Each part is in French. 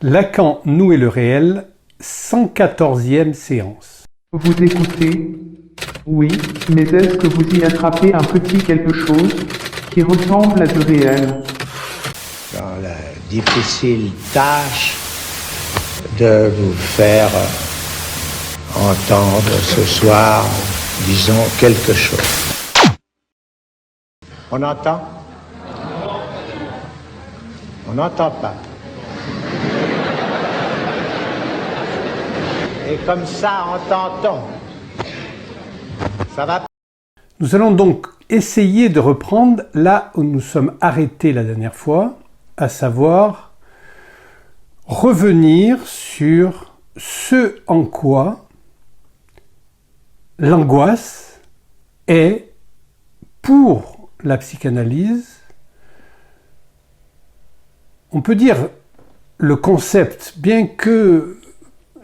Lacan, nous et le réel, 114e séance. Vous écoutez? Oui, mais est-ce que vous y attrapez un petit quelque chose qui ressemble à du réel? Dans la difficile tâche de vous faire entendre ce soir, disons, quelque chose. On entend? On n'entend pas. Et comme ça, entend-on. Ça va? Nous allons donc essayer de reprendre là où nous sommes arrêtés la dernière fois, à savoir revenir sur ce en quoi l'angoisse est, pour la psychanalyse, on peut dire le concept, bien que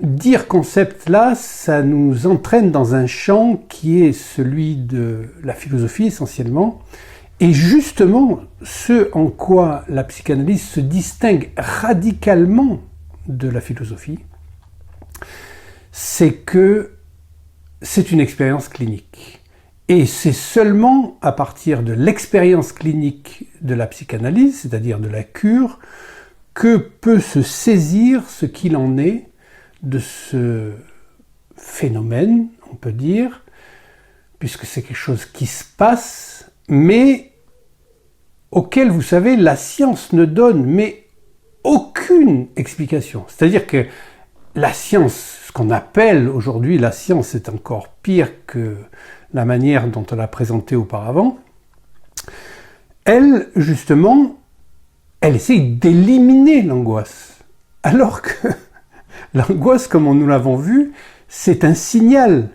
dire concept là, ça nous entraîne dans un champ qui est celui de la philosophie essentiellement, et justement ce en quoi la psychanalyse se distingue radicalement de la philosophie, c'est que c'est une expérience clinique. Et c'est seulement à partir de l'expérience clinique de la psychanalyse, c'est-à-dire de la cure, que peut se saisir ce qu'il en est de ce phénomène, on peut dire, puisque c'est quelque chose qui se passe, mais auquel, vous savez, la science ne donne mais aucune explication. C'est-à-dire que la science, ce qu'on appelle aujourd'hui la science, est encore pire que la manière dont on l'a présentée auparavant. Elle, justement, elle essaye d'éliminer l'angoisse, alors que l'angoisse, comme nous l'avons vu, c'est un signal.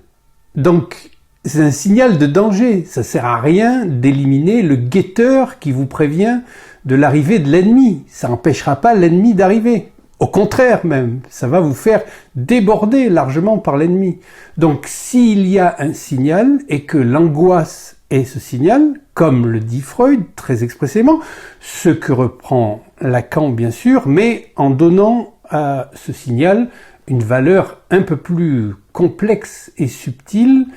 Donc, c'est un signal de danger. Ça ne sert à rien d'éliminer le guetteur qui vous prévient de l'arrivée de l'ennemi. Ça n'empêchera pas l'ennemi d'arriver. Au contraire même, ça va vous faire déborder largement par l'ennemi. Donc, s'il y a un signal et que l'angoisse est ce signal, comme le dit Freud très expressément, ce que reprend Lacan bien sûr, mais en donnant à ce signal une valeur un peu plus complexe et subtile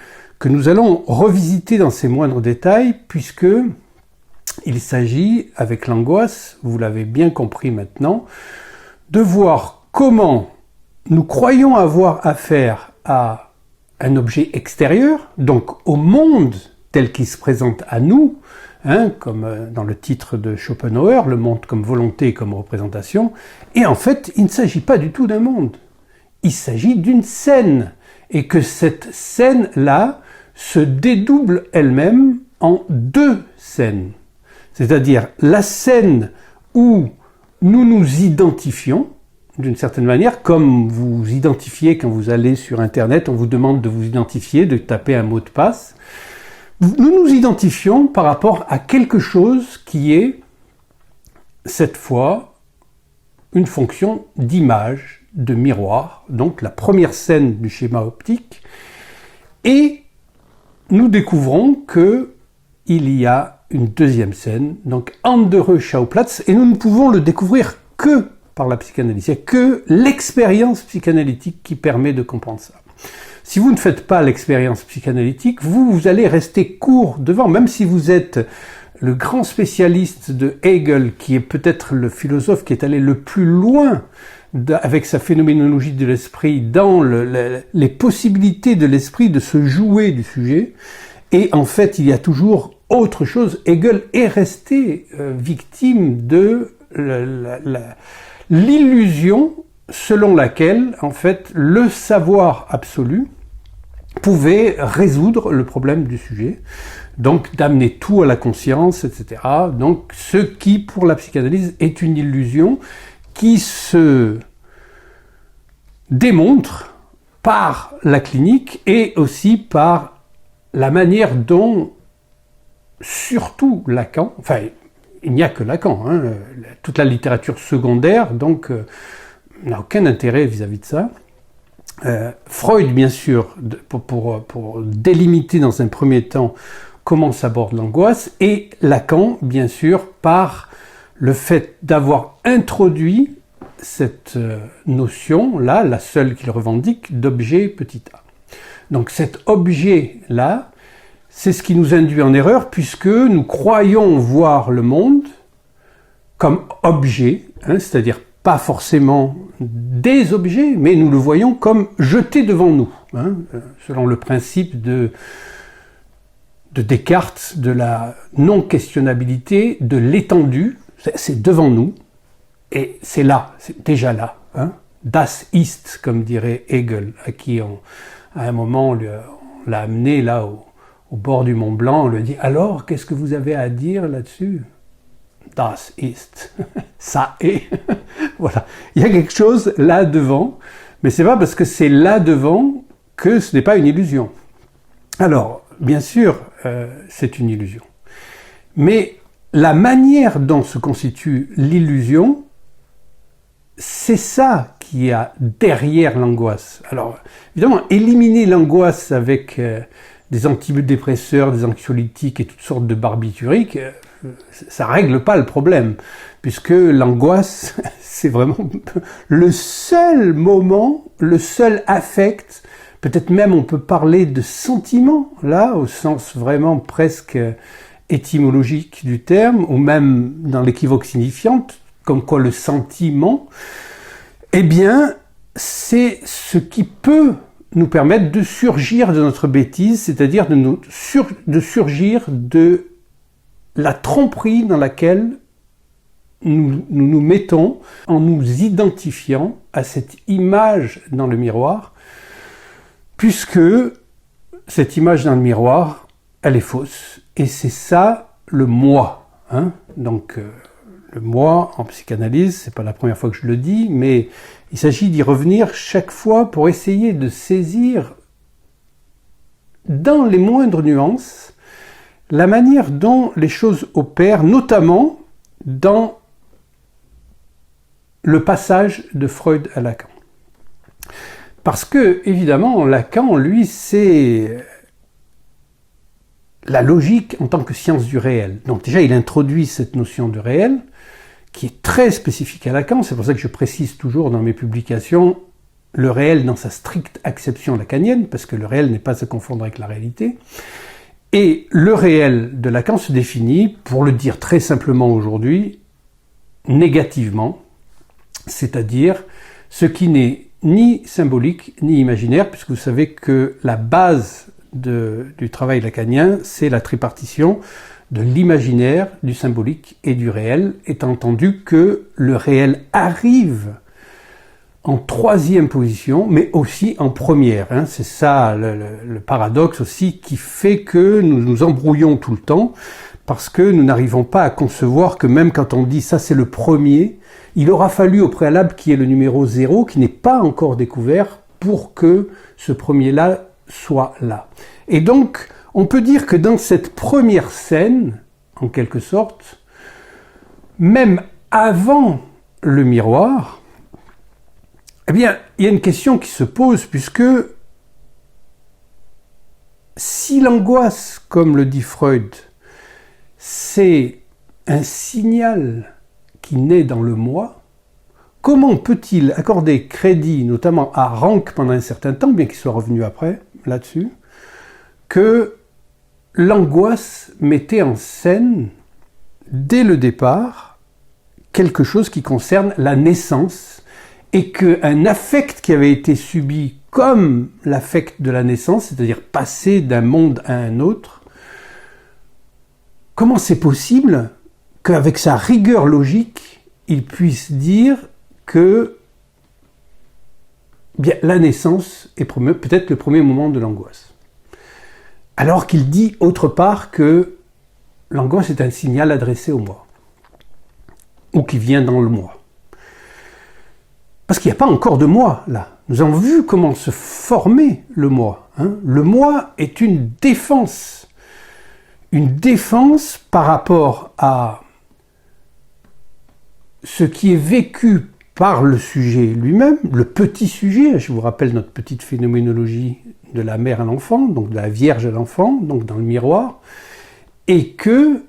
que nous allons revisiter dans ses moindres détails, puisque il s'agit, avec l'angoisse, vous l'avez bien compris maintenant, de voir comment nous croyons avoir affaire à un objet extérieur, donc au monde tel qu'il se présente à nous, comme dans le titre de Schopenhauer, le monde comme volonté et comme représentation, et en fait, il ne s'agit pas du tout d'un monde, il s'agit d'une scène, et que cette scène-là se dédouble elle-même en deux scènes, c'est-à-dire la scène où nous nous identifions, d'une certaine manière, comme vous identifiez quand vous allez sur Internet, on vous demande de vous identifier, de taper un mot de passe. Nous nous identifions par rapport à quelque chose qui est, cette fois, une fonction d'image, de miroir, donc la première scène du schéma optique, et nous découvrons qu'il y a une deuxième scène, donc andere Schauplatz, et nous ne pouvons le découvrir que par la psychanalyse. Il n'y a que l'expérience psychanalytique qui permet de comprendre ça. Si vous ne faites pas l'expérience psychanalytique, vous allez rester court devant, même si vous êtes le grand spécialiste de Hegel, qui est peut-être le philosophe qui est allé le plus loin avec sa phénoménologie de l'esprit dans les possibilités de l'esprit de se jouer du sujet. Et en fait, il y a toujours autre chose. Hegel est resté victime de l'illusion selon laquelle, en fait, le savoir absolu pouvait résoudre le problème du sujet, donc d'amener tout à la conscience, etc. Donc, ce qui, pour la psychanalyse, est une illusion qui se démontre par la clinique et aussi par la manière dont, surtout Lacan, enfin, il n'y a que Lacan, toute la littérature secondaire, donc, n'a aucun intérêt vis-à-vis de ça. Freud, bien sûr, pour délimiter dans un premier temps comment s'aborde l'angoisse, et Lacan, bien sûr, par le fait d'avoir introduit cette notion-là, la seule qu'il revendique, d'objet petit a. Donc cet objet-là, c'est ce qui nous induit en erreur puisque nous croyons voir le monde comme objet, c'est-à-dire pas forcément des objets, mais nous le voyons comme jeté devant nous, selon le principe de Descartes, de la non-questionnabilité, de l'étendue, c'est devant nous, et c'est là, c'est déjà là. Das ist, comme dirait Hegel, à qui à un moment on l'a amené là au bord du Mont Blanc, on lui dit « Alors, qu'est-ce que vous avez à dire là-dessus » Das ist, ça est. Voilà, il y a quelque chose là devant, mais c'est pas parce que c'est là devant que ce n'est pas une illusion. Alors, bien sûr, c'est une illusion. Mais la manière dont se constitue l'illusion, c'est ça qui a derrière l'angoisse. Alors, évidemment, éliminer l'angoisse avec des antidépresseurs, des anxiolytiques et toutes sortes de barbituriques, ça règle pas le problème, puisque l'angoisse, c'est vraiment le seul moment, le seul affect. Peut-être même on peut parler de sentiment, là, au sens vraiment presque étymologique du terme, ou même dans l'équivoque signifiante, comme quoi le sentiment, eh bien, c'est ce qui peut nous permettre de surgir de notre bêtise, c'est-à-dire de surgir de la tromperie dans laquelle nous mettons en nous identifiant à cette image dans le miroir, puisque cette image dans le miroir, elle est fausse. Et c'est ça le moi. Donc le moi en psychanalyse, c'est pas la première fois que je le dis, mais il s'agit d'y revenir chaque fois pour essayer de saisir dans les moindres nuances la manière dont les choses opèrent, notamment dans le passage de Freud à Lacan. Parce que, évidemment, Lacan, lui, c'est la logique en tant que science du réel. Donc déjà, il introduit cette notion de réel, qui est très spécifique à Lacan. C'est pour ça que je précise toujours dans mes publications le réel dans sa stricte acception lacanienne, parce que le réel n'est pas à confondre avec la réalité. Et le réel de Lacan se définit, pour le dire très simplement aujourd'hui, négativement, c'est-à-dire ce qui n'est ni symbolique ni imaginaire, puisque vous savez que la base du travail lacanien, c'est la tripartition de l'imaginaire, du symbolique et du réel, étant entendu que le réel arrive en troisième position, mais aussi en première. C'est ça le paradoxe aussi qui fait que nous nous embrouillons tout le temps, parce que nous n'arrivons pas à concevoir que même quand on dit ça c'est le premier, il aura fallu au préalable qu'il y ait le numéro 0 qui n'est pas encore découvert pour que ce premier-là soit là. Et donc, on peut dire que dans cette première scène, en quelque sorte, même avant le miroir, eh bien, il y a une question qui se pose, puisque si l'angoisse, comme le dit Freud, c'est un signal qui naît dans le moi, comment peut-il accorder crédit, notamment à Rank pendant un certain temps, bien qu'il soit revenu après, là-dessus, que l'angoisse mettait en scène, dès le départ, quelque chose qui concerne la naissance, et qu'un affect qui avait été subi comme l'affect de la naissance, c'est-à-dire passer d'un monde à un autre, comment c'est possible qu'avec sa rigueur logique, il puisse dire que bien, la naissance est peut-être le premier moment de l'angoisse. Alors qu'il dit autre part que l'angoisse est un signal adressé au moi, ou qui vient dans le moi. Parce qu'il n'y a pas encore de moi, là. Nous avons vu comment se formait le moi. Le moi est une défense par rapport à ce qui est vécu par le sujet lui-même, le petit sujet, je vous rappelle notre petite phénoménologie de la mère à l'enfant, donc de la vierge à l'enfant, donc dans le miroir, et que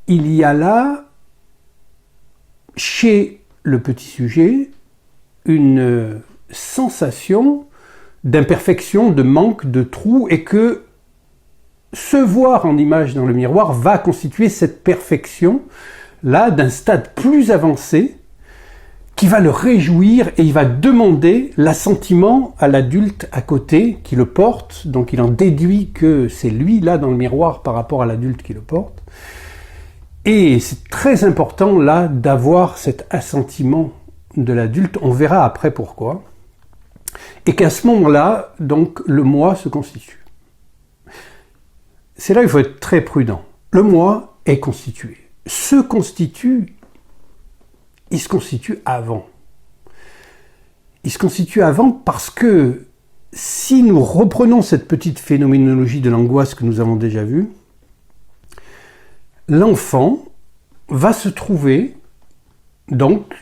il y a là, chez le petit sujet, une sensation d'imperfection, de manque, de trou, et que se voir en image dans le miroir va constituer cette perfection-là d'un stade plus avancé qui va le réjouir et il va demander l'assentiment à l'adulte à côté qui le porte. Donc il en déduit que c'est lui là dans le miroir par rapport à l'adulte qui le porte. Et c'est très important là d'avoir cet assentiment de l'adulte. On verra après pourquoi. Et qu'à ce moment-là, donc, le moi se constitue. C'est là qu'il faut être très prudent. Le moi est constitué. Il se constitue avant. Il se constitue avant parce que si nous reprenons cette petite phénoménologie de l'angoisse que nous avons déjà vue, l'enfant va se trouver donc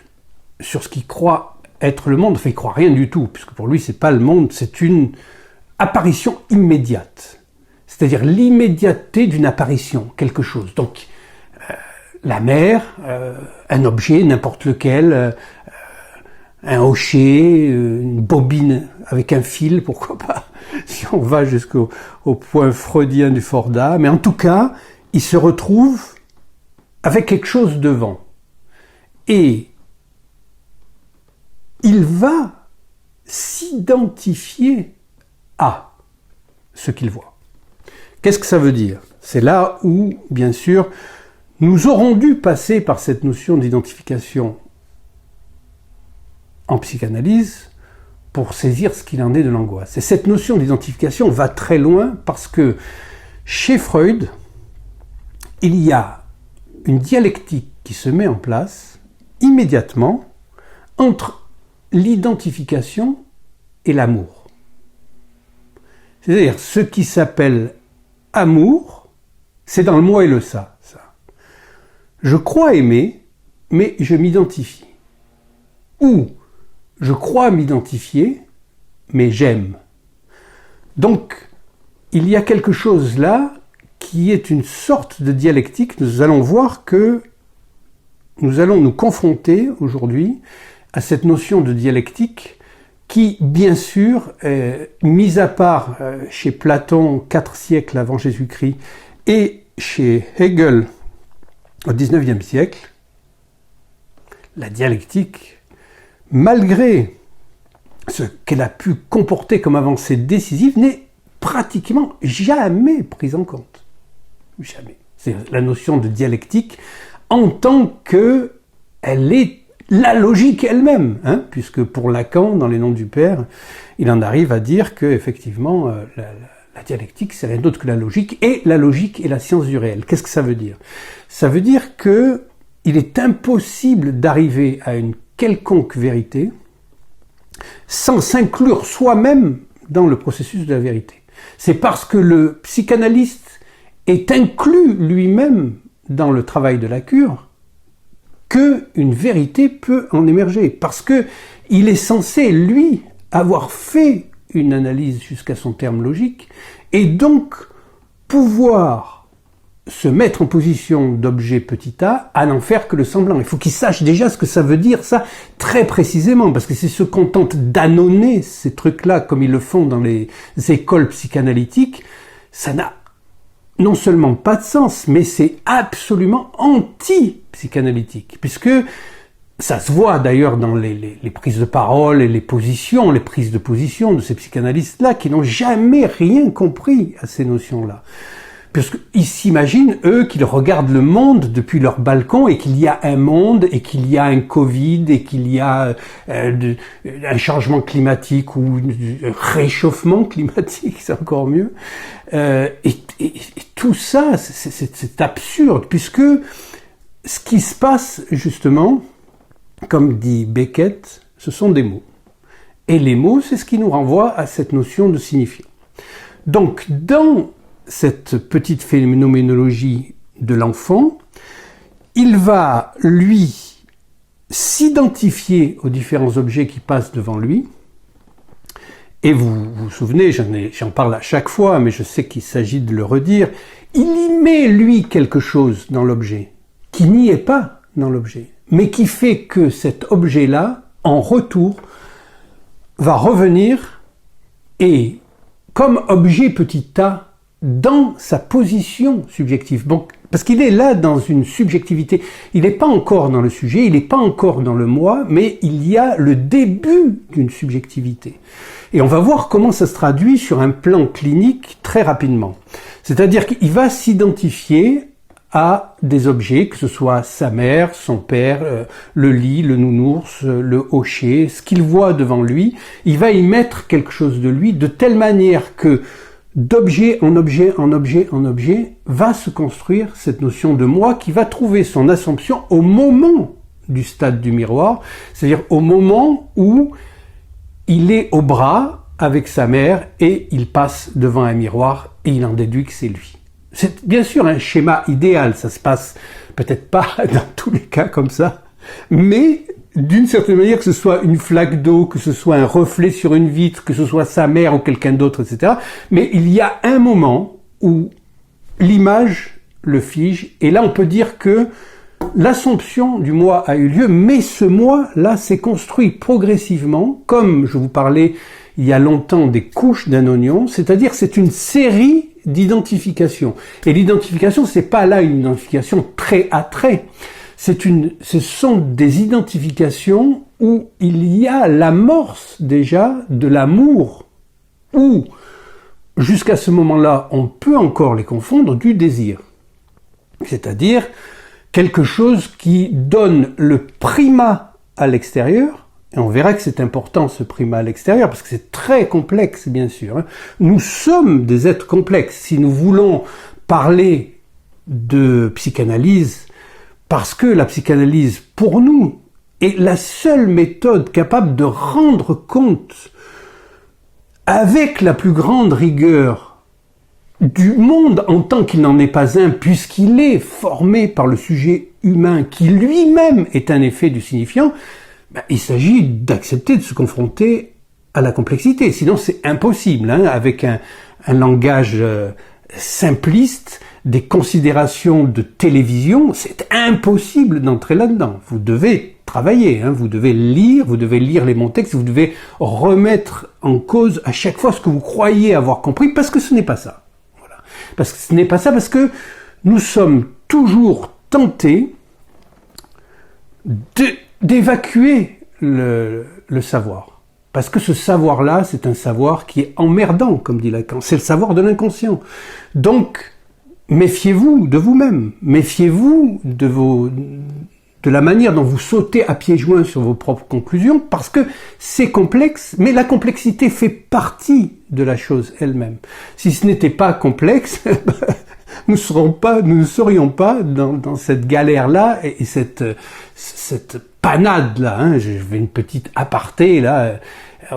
sur ce qu'il croit être le monde. Enfin, il ne croit rien du tout, puisque pour lui, c'est pas le monde, c'est une apparition immédiate. C'est-à-dire l'immédiateté d'une apparition, quelque chose. Donc, la mer, un objet, n'importe lequel, un hocher, une bobine avec un fil, pourquoi pas, si on va jusqu'au point freudien du Forda. Mais en tout cas, il se retrouve avec quelque chose devant. Et il va s'identifier à ce qu'il voit. Qu'est-ce que ça veut dire? C'est là où, bien sûr, nous aurons dû passer par cette notion d'identification en psychanalyse pour saisir ce qu'il en est de l'angoisse. Et cette notion d'identification va très loin parce que chez Freud, il y a une dialectique qui se met en place immédiatement entre l'identification et l'amour. C'est-à-dire, ce qui s'appelle amour, c'est dans le moi et le ça. Je crois aimer, mais je m'identifie. Ou, je crois m'identifier, mais j'aime. Donc, il y a quelque chose là qui est une sorte de dialectique. Nous allons voir que nous allons nous confronter aujourd'hui à cette notion de dialectique qui, bien sûr, mise à part chez Platon 4 siècles avant Jésus-Christ et chez Hegel au XIXe siècle, la dialectique, malgré ce qu'elle a pu comporter comme avancée décisive, n'est pratiquement jamais prise en compte. Jamais. C'est la notion de dialectique en tant qu'elle est la logique elle-même, hein, puisque pour Lacan, dans Les Noms du Père, il en arrive à dire que effectivement la dialectique, c'est rien d'autre que la logique, et la logique est la science du réel. Qu'est-ce que ça veut dire? Ça veut dire que il est impossible d'arriver à une quelconque vérité sans s'inclure soi-même dans le processus de la vérité. C'est parce que le psychanalyste est inclus lui-même dans le travail de la cure qu'une vérité peut en émerger. Parce que il est censé, lui, avoir fait une analyse jusqu'à son terme logique et donc pouvoir se mettre en position d'objet petit a à n'en faire que le semblant. Il faut qu'il sache déjà ce que ça veut dire, ça, très précisément, parce que s'il se contente d'annoncer ces trucs-là comme ils le font dans les écoles psychanalytiques, ça n'a non seulement pas de sens, mais c'est absolument anti-psychanalytique, puisque ça se voit d'ailleurs dans les prises de parole et les prises de position de ces psychanalystes-là qui n'ont jamais rien compris à ces notions-là. Puisqu'ils s'imaginent, eux, qu'ils regardent le monde depuis leur balcon et qu'il y a un monde et qu'il y a un Covid et qu'il y a un changement climatique ou un réchauffement climatique, c'est encore mieux. Et tout ça, c'est absurde, puisque ce qui se passe, justement, comme dit Beckett, ce sont des mots. Et les mots, c'est ce qui nous renvoie à cette notion de signifier. Donc, dans cette petite phénoménologie de l'enfant, il va, lui, s'identifier aux différents objets qui passent devant lui. Et vous vous souvenez, j'en parle à chaque fois, mais je sais qu'il s'agit de le redire, il y met, lui, quelque chose dans l'objet, qui n'y est pas dans l'objet, mais qui fait que cet objet-là, en retour, va revenir et, comme objet petit a, dans sa position subjective. Donc, parce qu'il est là dans une subjectivité. Il n'est pas encore dans le sujet, il n'est pas encore dans le moi, mais il y a le début d'une subjectivité. Et on va voir comment ça se traduit sur un plan clinique très rapidement. C'est-à-dire qu'il va s'identifier à des objets, que ce soit sa mère, son père, le lit, le nounours, le hocher, ce qu'il voit devant lui. Il va y mettre quelque chose de lui de telle manière que d'objet en objet, en objet, en objet, va se construire cette notion de moi qui va trouver son assomption au moment du stade du miroir, c'est-à-dire au moment où il est au bras avec sa mère et il passe devant un miroir et il en déduit que c'est lui. C'est bien sûr un schéma idéal, ça se passe peut-être pas dans tous les cas comme ça, mais d'une certaine manière, que ce soit une flaque d'eau, que ce soit un reflet sur une vitre, que ce soit sa mère ou quelqu'un d'autre, etc. Mais il y a un moment où l'image le fige, et là on peut dire que l'assomption du moi a eu lieu, mais ce moi-là s'est construit progressivement, comme je vous parlais il y a longtemps des couches d'un oignon, c'est-à-dire c'est une série d'identifications. Et l'identification, c'est pas là une identification trait à trait. Ce sont des identifications où il y a l'amorce déjà de l'amour, où jusqu'à ce moment-là, on peut encore les confondre du désir. C'est-à-dire quelque chose qui donne le primat à l'extérieur, et on verra que c'est important ce primat à l'extérieur, parce que c'est très complexe bien sûr. Nous sommes des êtres complexes. Si nous voulons parler de psychanalyse, parce que la psychanalyse, pour nous, est la seule méthode capable de rendre compte, avec la plus grande rigueur, du monde en tant qu'il n'en est pas un, puisqu'il est formé par le sujet humain, qui lui-même est un effet du signifiant, il s'agit d'accepter de se confronter à la complexité. Sinon, c'est impossible, avec un langage simpliste, des considérations de télévision, c'est impossible d'entrer là-dedans. Vous devez travailler, vous devez lire les bons textes, vous devez remettre en cause à chaque fois ce que vous croyez avoir compris, parce que ce n'est pas ça. Voilà. Parce que ce n'est pas ça, parce que nous sommes toujours tentés d'évacuer le savoir. Parce que ce savoir-là, c'est un savoir qui est emmerdant, comme dit Lacan. C'est le savoir de l'inconscient. Donc, méfiez-vous de vous-même. Méfiez-vous de la manière dont vous sautez à pieds joints sur vos propres conclusions, parce que c'est complexe, mais la complexité fait partie de la chose elle-même. Si ce n'était pas complexe, nous ne serions pas dans cette galère-là et cette panade-là. Je fais une petite aparté, là.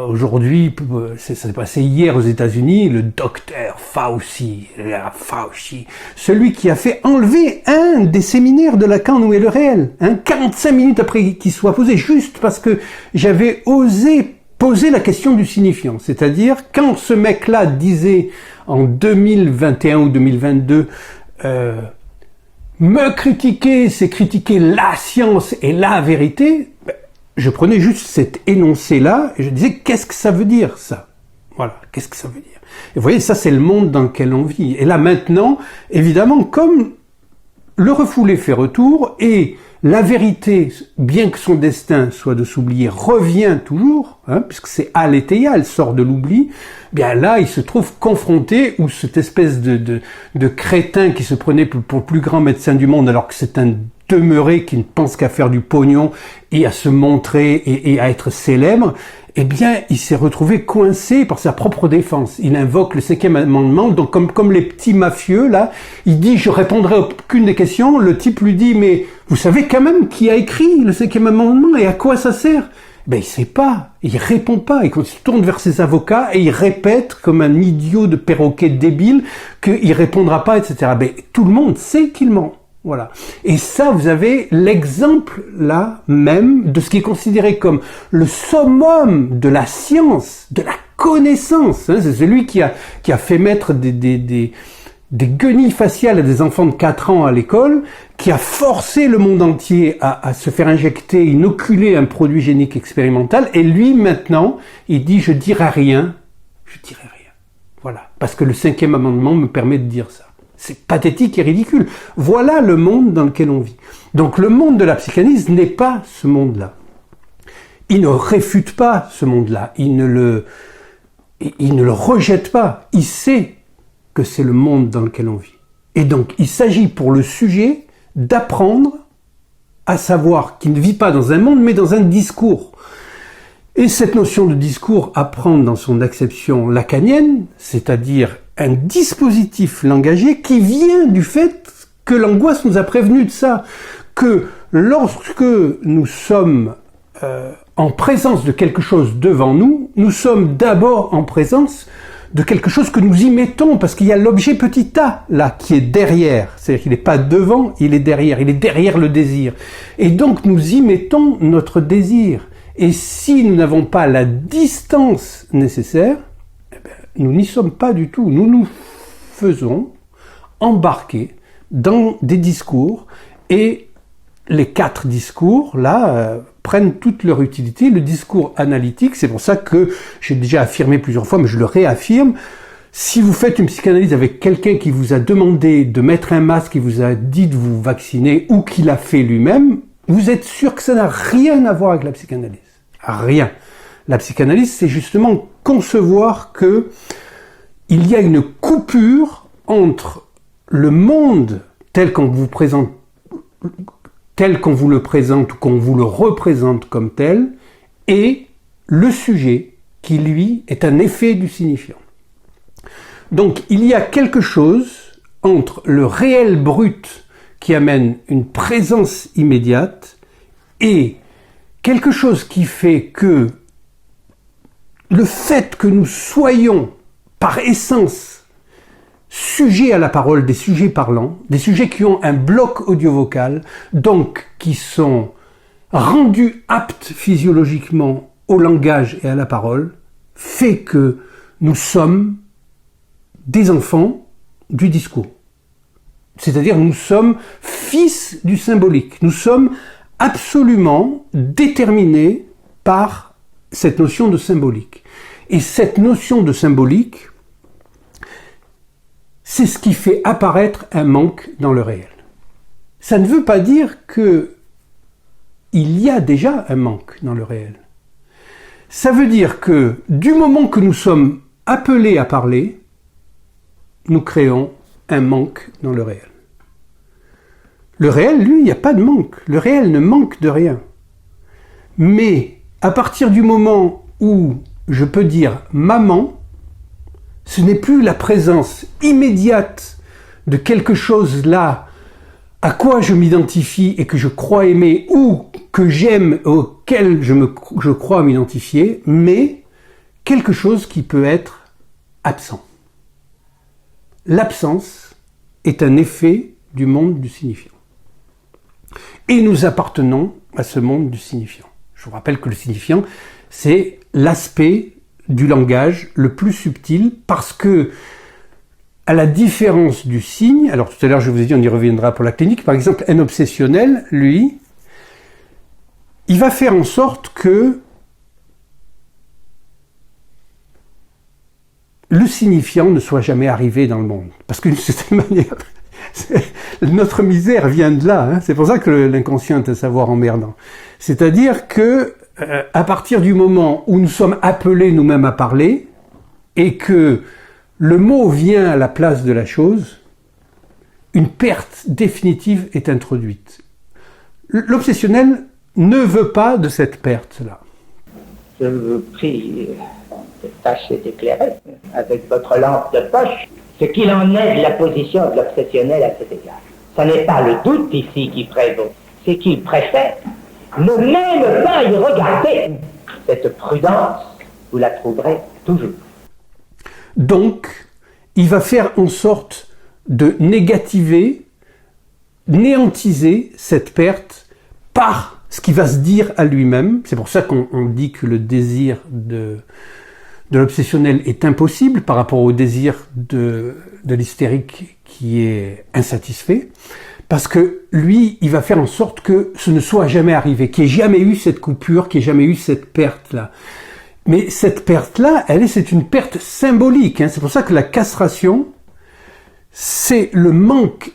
Aujourd'hui, ça s'est passé hier aux États-Unis, le docteur Fauci, celui qui a fait enlever un des séminaires de Lacan Où est le réel, 45 minutes après qu'il soit posé, juste parce que j'avais osé poser la question du signifiant. C'est-à-dire, quand ce mec-là disait en 2021 ou 2022, me critiquer, c'est critiquer la science et la vérité, je prenais juste cet énoncé-là et je disais, qu'est-ce que ça veut dire, ça? Voilà, qu'est-ce que ça veut dire? Et vous voyez, ça, c'est le monde dans lequel on vit. Et là, maintenant, évidemment, comme le refoulé fait retour et la vérité, bien que son destin soit de s'oublier, revient toujours, puisque c'est aletheia, elle sort de l'oubli, bien là, il se trouve confronté, ou cette espèce de crétin qui se prenait pour le plus grand médecin du monde, alors que c'est un demeuré qui ne pense qu'à faire du pognon et à se montrer et à être célèbre, eh bien, il s'est retrouvé coincé par sa propre défense. Il invoque le 5e amendement, donc comme les petits mafieux, là, il dit « je répondrai à aucune des questions ». Le type lui dit « mais vous savez quand même qui a écrit le 5e amendement et à quoi ça sert ?» Il sait pas, il répond pas, il se tourne vers ses avocats et il répète comme un idiot de perroquet débile qu'il répondra pas, etc. Tout le monde sait qu'il ment. Voilà. Et ça, vous avez l'exemple là même de ce qui est considéré comme le summum de la science, de la connaissance. C'est celui qui a fait mettre des guenilles faciales à des enfants de 4 ans à l'école, qui a forcé le monde entier à se faire injecter, inoculer un produit génique expérimental, et lui, maintenant, il dit « je dirai rien ». Voilà, parce que le 5e amendement me permet de dire ça. C'est pathétique et ridicule. Voilà le monde dans lequel on vit. Donc le monde de la psychanalyse n'est pas ce monde-là. Il ne réfute pas ce monde-là, il ne le rejette pas. Il sait que c'est le monde dans lequel on vit. Et donc il s'agit pour le sujet d'apprendre à savoir qu'il ne vit pas dans un monde, mais dans un discours. Et cette notion de discours, apprendre dans son acception lacanienne, c'est-à-dire un dispositif langagier qui vient du fait que l'angoisse nous a prévenu de ça, que lorsque nous sommes en présence de quelque chose devant nous, nous sommes d'abord en présence de quelque chose que nous y mettons, parce qu'il y a l'objet petit a, là, qui est derrière. C'est-à-dire qu'il n'est pas devant, il est derrière le désir. Et donc nous y mettons notre désir. Et si nous n'avons pas la distance nécessaire, nous n'y sommes pas du tout. Nous nous faisons embarquer dans des discours, et les 4 discours, là, prennent toute leur utilité. Le discours analytique, c'est pour ça que j'ai déjà affirmé plusieurs fois, mais je le réaffirme, si vous faites une psychanalyse avec quelqu'un qui vous a demandé de mettre un masque, qui vous a dit de vous vacciner, ou qui l'a fait lui-même, vous êtes sûr que ça n'a rien à voir avec la psychanalyse. Rien. La psychanalyse, c'est justement concevoir que il y a une coupure entre le monde tel qu'on vous présente, tel qu'on vous le présente ou qu'on vous le représente comme tel, et le sujet qui, lui, est un effet du signifiant. Donc, il y a quelque chose entre le réel brut qui amène une présence immédiate et quelque chose qui fait que le fait que nous soyons, par essence, sujets à la parole, des sujets parlants, des sujets qui ont un bloc audio-vocal, donc qui sont rendus aptes physiologiquement au langage et à la parole, fait que nous sommes des enfants du discours. C'est-à-dire nous sommes fils du symbolique. Nous sommes absolument déterminés par cette notion de symbolique. Et cette notion de symbolique, c'est ce qui fait apparaître un manque dans le réel. Ça ne veut pas dire que il y a déjà un manque dans le réel. Ça veut dire que du moment que nous sommes appelés à parler, nous créons un manque dans le réel. Le réel, lui, il n'y a pas de manque. Le réel ne manque de rien. Mais à partir du moment où je peux dire « maman », ce n'est plus la présence immédiate de quelque chose là à quoi je m'identifie et que je crois aimer ou que j'aime, auquel je crois m'identifier, mais quelque chose qui peut être absent. L'absence est un effet du monde du signifiant. Et nous appartenons à ce monde du signifiant. Je vous rappelle que le signifiant, c'est l'aspect du langage le plus subtil parce que, à la différence du signe, alors tout à l'heure je vous ai dit, on y reviendra pour la clinique, par exemple, un obsessionnel, lui, il va faire en sorte que le signifiant ne soit jamais arrivé dans le monde. Parce que d'une certaine manière, notre misère vient de là. Hein. C'est pour ça que l'inconscient est un savoir emmerdant. C'est-à-dire que à partir du moment où nous sommes appelés nous-mêmes à parler et que le mot vient à la place de la chose, une perte définitive est introduite. L'obsessionnel ne veut pas de cette perte-là. Je vous prie de tâcher d'éclairer avec votre lampe de poche ce qu'il en est de la position de l'obsessionnel à cet égard. Ce n'est pas le doute ici qui prévaut, c'est qu'il préfère ne même pas y regarder. Cette prudence, vous la trouverez toujours. Donc, il va faire en sorte de négativer, néantiser cette perte par ce qu'il va se dire à lui-même. C'est pour ça qu'on dit que le désir de de l'obsessionnel est impossible par rapport au désir de l'hystérique qui est insatisfait, parce que lui, il va faire en sorte que ce ne soit jamais arrivé, qu'il n'y ait jamais eu cette coupure, qu'il n'y ait jamais eu cette perte-là. Mais cette perte-là, c'est une perte symbolique. C'est pour ça que la castration, c'est le manque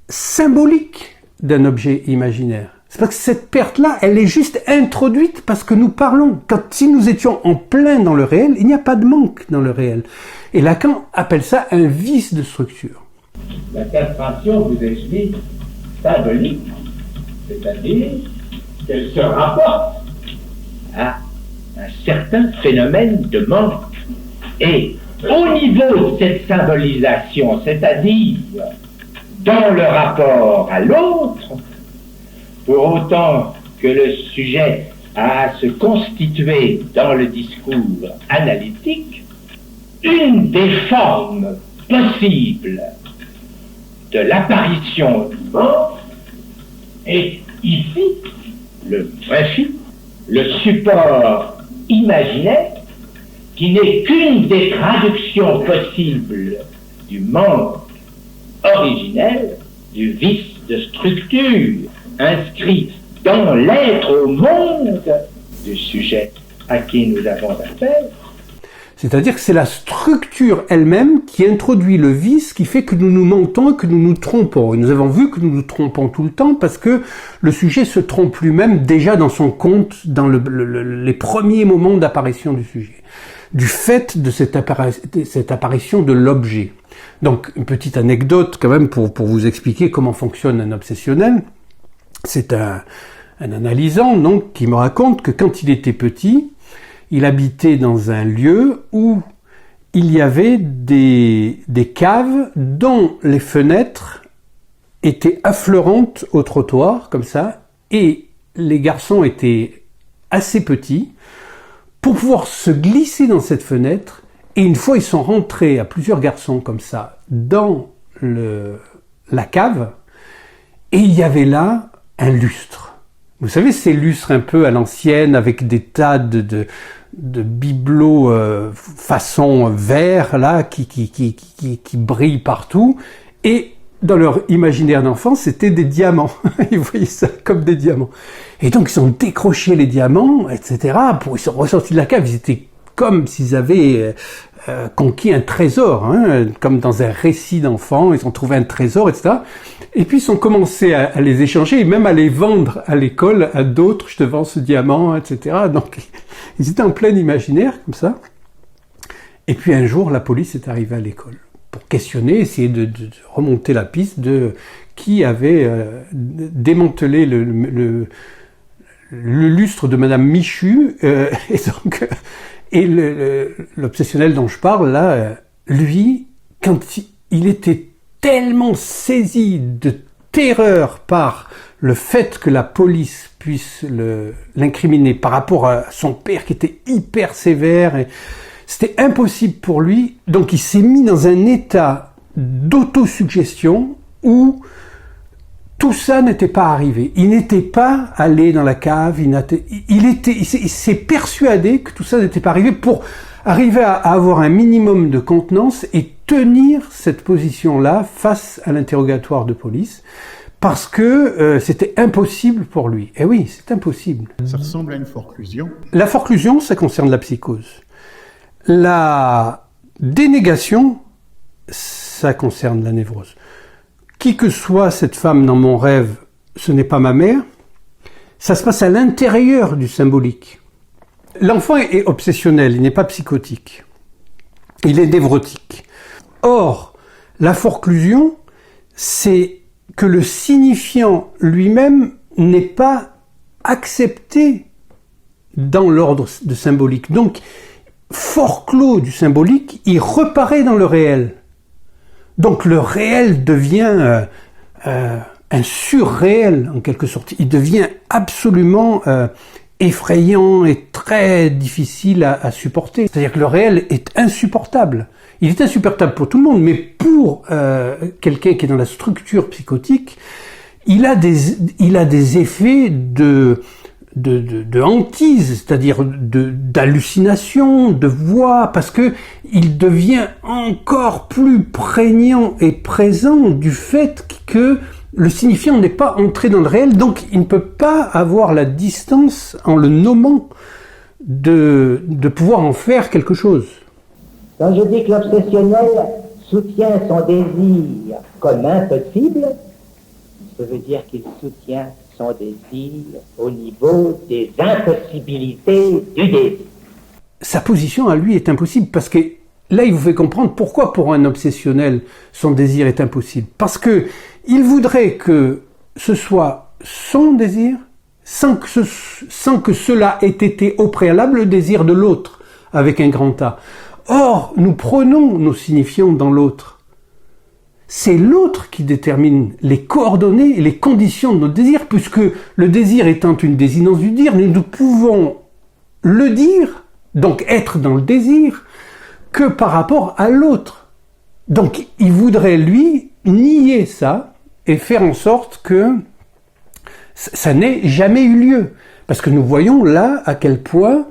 symbolique d'un objet imaginaire. C'est parce que cette perte-là, elle est juste introduite parce que nous parlons. Si nous étions en plein dans le réel, il n'y a pas de manque dans le réel. Et Lacan appelle ça un vice de structure. La castration vous explique symbolique, c'est-à-dire qu'elle se rapporte à un certain phénomène de manque. Et au niveau de cette symbolisation, c'est-à-dire dans le rapport à l'autre, pour autant que le sujet a à se constituer dans le discours analytique, une des formes possibles de l'apparition du manque est ici le préfixe, le support imaginaire qui n'est qu'une des traductions possibles du manque originel, du vice de structure inscrit dans l'être au monde du sujet à qui nous avons affaire. C'est-à-dire que c'est la structure elle-même qui introduit le vice qui fait que nous nous mentons et que nous nous trompons. Et nous avons vu que nous nous trompons tout le temps parce que le sujet se trompe lui-même déjà dans son conte, dans les premiers moments d'apparition du sujet. Du fait de cette apparition de l'objet. Donc, une petite anecdote quand même pour vous expliquer comment fonctionne un obsessionnel. C'est un analysant donc qui me raconte que quand il était petit, il habitait dans un lieu où il y avait des caves dont les fenêtres étaient affleurantes au trottoir, comme ça, et les garçons étaient assez petits pour pouvoir se glisser dans cette fenêtre. Et une fois, ils sont rentrés à plusieurs garçons comme ça dans la cave, et il y avait là un lustre. Vous savez, ces lustres un peu à l'ancienne, avec des tas de bibelots façon verre, là, qui brillent partout. Et dans leur imaginaire d'enfant, c'était des diamants. Ils voyaient ça comme des diamants. Et donc, ils ont décroché les diamants, etc. Ils sont ressortis de la cave. Ils étaient comme s'ils avaient conquis un trésor, hein, comme dans un récit d'enfant. Ils ont trouvé un trésor, etc. Et puis, ils ont commencé à les échanger et même à les vendre à l'école à d'autres. Je te vends ce diamant, etc. Donc, ils étaient en plein imaginaire, comme ça. Et puis, un jour, la police est arrivée à l'école pour questionner, essayer de remonter la piste de qui avait démantelé le lustre de Madame Michu. Et donc, l'obsessionnel dont je parle, là, lui, quand il était tellement saisi de terreur par le fait que la police puisse l'incriminer par rapport à son père qui était hyper sévère, et c'était impossible pour lui, donc il s'est mis dans un état d'autosuggestion où tout ça n'était pas arrivé. Il n'était pas allé dans la cave, il s'est persuadé que tout ça n'était pas arrivé pour arriver à avoir un minimum de contenance et tenir cette position-là face à l'interrogatoire de police, parce que c'était impossible pour lui. Eh oui, c'est impossible. Ça ressemble à une forclusion. La forclusion, ça concerne la psychose. La dénégation, ça concerne la névrose. Qui que soit cette femme dans mon rêve, ce n'est pas ma mère, ça se passe à l'intérieur du symbolique. L'enfant est obsessionnel, il n'est pas psychotique. Il est névrotique. Or, la forclusion, c'est que le signifiant lui-même n'est pas accepté dans l'ordre de symbolique. Donc, forclos du symbolique, il reparaît dans le réel. Donc le réel devient un surréel en quelque sorte. Il devient absolument effrayant et très difficile à supporter. C'est-à-dire que le réel est insupportable. Il est insupportable pour tout le monde, mais pour quelqu'un qui est dans la structure psychotique, il a des effets de hantise, c'est-à-dire d'hallucination, de voix, parce que il devient encore plus prégnant et présent du fait que le signifiant n'est pas entré dans le réel, donc il ne peut pas avoir la distance en le nommant de pouvoir en faire quelque chose. Quand je dis que l'obsessionnel soutient son désir comme impossible, ça veut dire qu'il soutient son désir au niveau des impossibilités du désir. Sa position à lui est impossible, parce que là, il vous fait comprendre pourquoi pour un obsessionnel, son désir est impossible. Parce que il voudrait que ce soit son désir, sans que cela ait été au préalable le désir de l'autre, avec un grand A. Or, nous prenons nos signifiants dans l'autre. C'est l'autre qui détermine les coordonnées et les conditions de notre désir, puisque le désir étant une désinence du dire, nous ne pouvons le dire, donc être dans le désir, que par rapport à l'autre. Donc, il voudrait, lui, nier ça et faire en sorte que ça n'ait jamais eu lieu. Parce que nous voyons là à quel point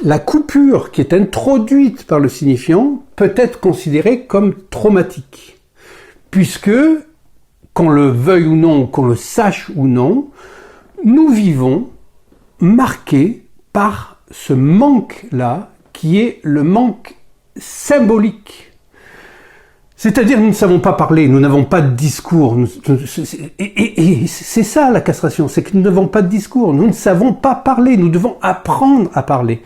la coupure qui est introduite par le signifiant peut être considérée comme traumatique. Puisque, qu'on le veuille ou non, qu'on le sache ou non, nous vivons marqués par ce manque-là, qui est le manque symbolique. C'est-à-dire, nous ne savons pas parler, nous n'avons pas de discours. Et c'est ça la castration, c'est que nous n'avons pas de discours, nous ne savons pas parler, nous devons apprendre à parler.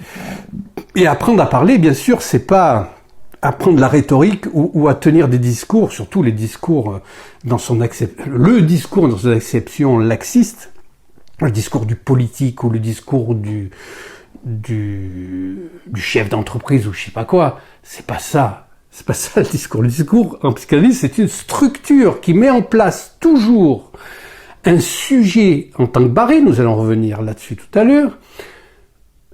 Et apprendre à parler, bien sûr, c'est pas apprendre la rhétorique ou à tenir des discours, surtout les discours dans son le discours dans son acception laxiste, le discours du politique ou le discours du chef d'entreprise ou je sais pas quoi. C'est pas ça. C'est pas ça le discours. Le discours en psychanalyse, c'est une structure qui met en place toujours un sujet en tant que barré, nous allons revenir là-dessus tout à l'heure,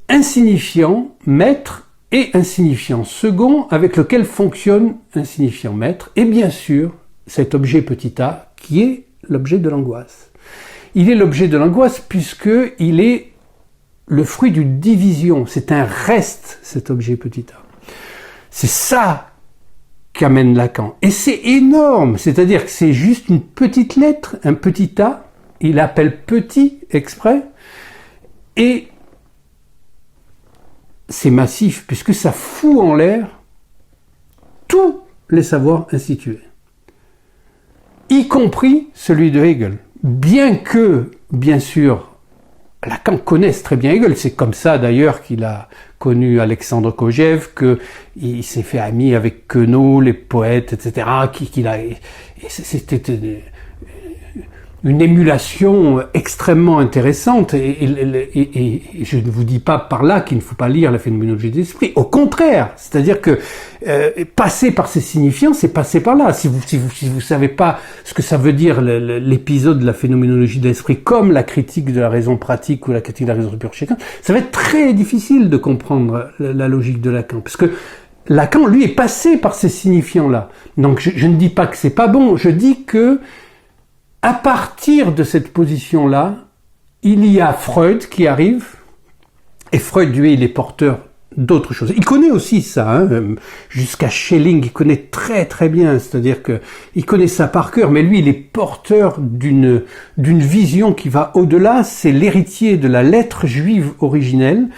un signifiant maître et un signifiant second avec lequel fonctionne un signifiant maître, et bien sûr cet objet petit a qui est l'objet de l'angoisse. Il est l'objet de l'angoisse puisqu'il est le fruit d'une division, c'est un reste cet objet petit a. C'est ça qu'amène Lacan. Et c'est énorme, c'est-à-dire que c'est juste une petite lettre, un petit a, il appelle petit exprès, et c'est massif, puisque ça fout en l'air tous les savoirs institués, y compris celui de Hegel. Bien que, bien sûr, Lacan connaisse très bien Hegel, c'est comme ça d'ailleurs qu'il a connu Alexandre Kojève, qu'il s'est fait ami avec Queneau, les poètes, etc. C'était une émulation extrêmement intéressante, et je ne vous dis pas par là qu'il ne faut pas lire la phénoménologie de l'esprit. Au contraire, c'est-à-dire que passer par ces signifiants, c'est passer par là. Si vous savez pas ce que ça veut dire l'épisode de la phénoménologie de l'esprit, comme la critique de la raison pratique ou la critique de la raison de pure chacun, ça va être très difficile de comprendre la logique de Lacan, parce que Lacan, lui, est passé par ces signifiants-là. Donc je ne dis pas que c'est pas bon, je dis que à partir de cette position-là, il y a Freud qui arrive, et Freud, lui, il est porteur d'autres choses. Il connaît aussi ça, hein, jusqu'à Schelling, il connaît très très bien, c'est-à-dire que il connaît ça par cœur, mais lui, il est porteur d'une vision qui va au-delà, c'est l'héritier de la lettre juive originelle,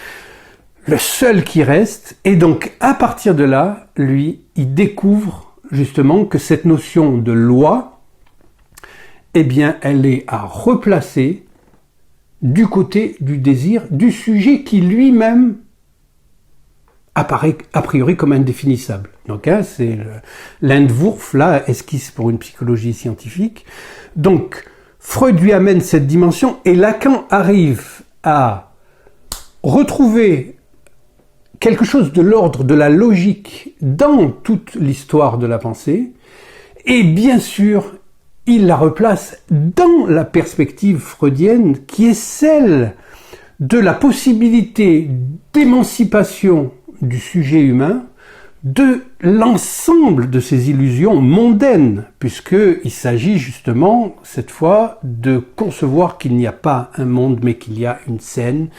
le seul qui reste, et donc à partir de là, lui, il découvre justement que cette notion de loi, eh bien, elle est à replacer du côté du désir du sujet qui lui-même apparaît a priori comme indéfinissable. Donc, hein, c'est l'Entwurf, là, esquisse pour une psychologie scientifique. Donc, Freud lui amène cette dimension et Lacan arrive à retrouver quelque chose de l'ordre de la logique dans toute l'histoire de la pensée, et bien sûr, il la replace dans la perspective freudienne qui est celle de la possibilité d'émancipation du sujet humain de l'ensemble de ces illusions mondaines, puisqu'il s'agit justement, cette fois, de concevoir qu'il n'y a pas un monde, mais qu'il y a une scène.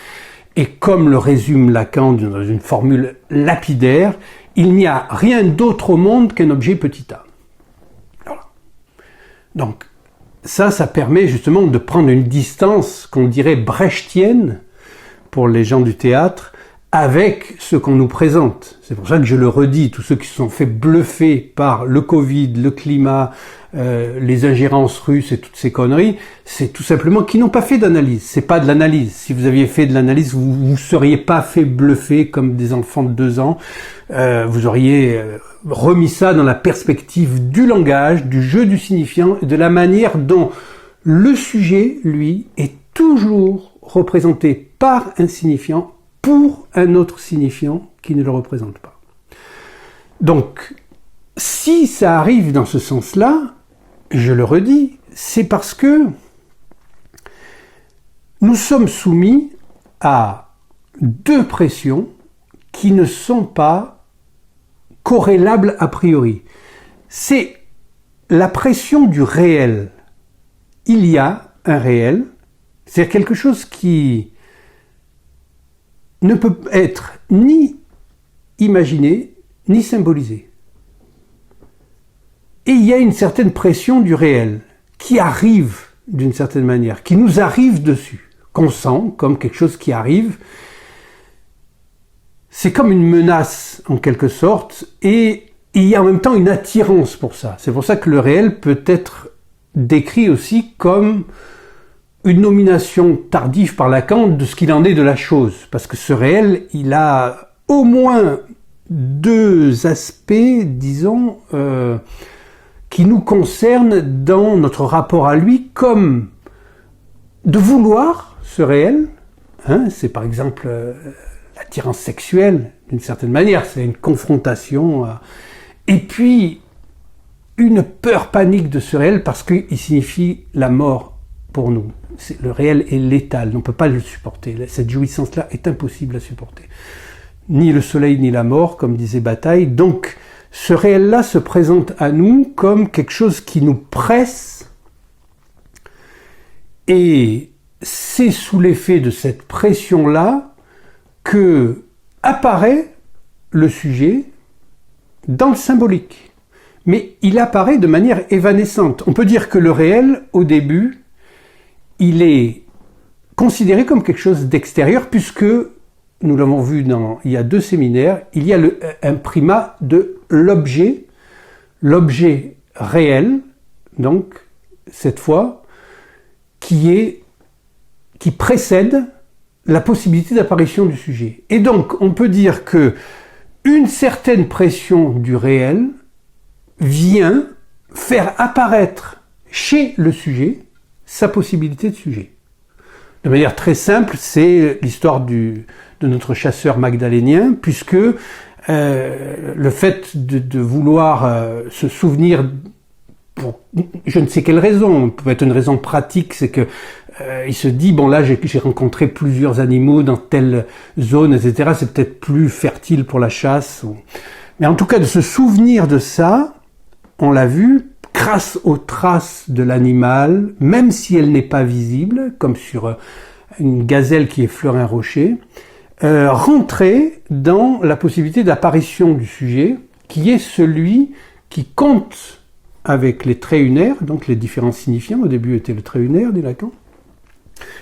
Et comme le résume Lacan dans une formule lapidaire, il n'y a rien d'autre au monde qu'un objet petit a. Voilà. Donc, ça permet justement de prendre une distance qu'on dirait brechtienne, pour les gens du théâtre, avec ce qu'on nous présente. C'est pour ça que je le redis, tous ceux qui se sont fait bluffer par le Covid, le climat, les ingérences russes et toutes ces conneries, c'est tout simplement qu'ils n'ont pas fait d'analyse. C'est pas de l'analyse. Si vous aviez fait de l'analyse, vous seriez pas fait bluffer comme des enfants de 2 ans. Vous auriez remis ça dans la perspective du langage, du jeu du signifiant, et de la manière dont le sujet, lui, est toujours représenté par un signifiant pour un autre signifiant qui ne le représente pas. Donc, si ça arrive dans ce sens-là, je le redis, c'est parce que nous sommes soumis à 2 pressions qui ne sont pas corrélables a priori. C'est la pression du réel. Il y a un réel, c'est quelque chose qui ne peut être ni imaginé, ni symbolisé. Et il y a une certaine pression du réel qui arrive d'une certaine manière, qui nous arrive dessus, qu'on sent comme quelque chose qui arrive. C'est comme une menace en quelque sorte, et il y a en même temps une attirance pour ça. C'est pour ça que le réel peut être décrit aussi comme une nomination tardive par Lacan de ce qu'il en est de la chose. Parce que ce réel, il a au moins 2 aspects, disons, qui nous concernent dans notre rapport à lui, comme de vouloir ce réel. C'est par exemple l'attirance sexuelle, d'une certaine manière, c'est une confrontation. Et puis, une peur panique de ce réel parce qu'il signifie la mort pour nous. Le réel est létal, on ne peut pas le supporter. Cette jouissance-là est impossible à supporter. Ni le soleil, ni la mort, comme disait Bataille. Donc, ce réel-là se présente à nous comme quelque chose qui nous presse. Et c'est sous l'effet de cette pression-là que apparaît le sujet dans le symbolique. Mais il apparaît de manière évanescente. On peut dire que le réel, au début, il est considéré comme quelque chose d'extérieur, puisque, nous l'avons vu il y a 2 séminaires, il y a un primat de l'objet réel, donc, cette fois, qui précède la possibilité d'apparition du sujet. Et donc, on peut dire que une certaine pression du réel vient faire apparaître chez le sujet sa possibilité de sujet. De manière très simple, c'est l'histoire de notre chasseur magdalénien, puisque le fait de vouloir se souvenir pour je ne sais quelle raison, peut être une raison pratique, c'est que il se dit, bon là j'ai rencontré plusieurs animaux dans telle zone, etc. C'est peut-être plus fertile pour la chasse. Mais en tout cas, de se souvenir de ça, on l'a vu, grâce aux traces de l'animal, même si elle n'est pas visible, comme sur une gazelle qui effleure un rocher, rentrer dans la possibilité d'apparition du sujet, qui est celui qui compte avec les traits unaires, donc les différents signifiants, au début était le trait unaire, dit Lacan,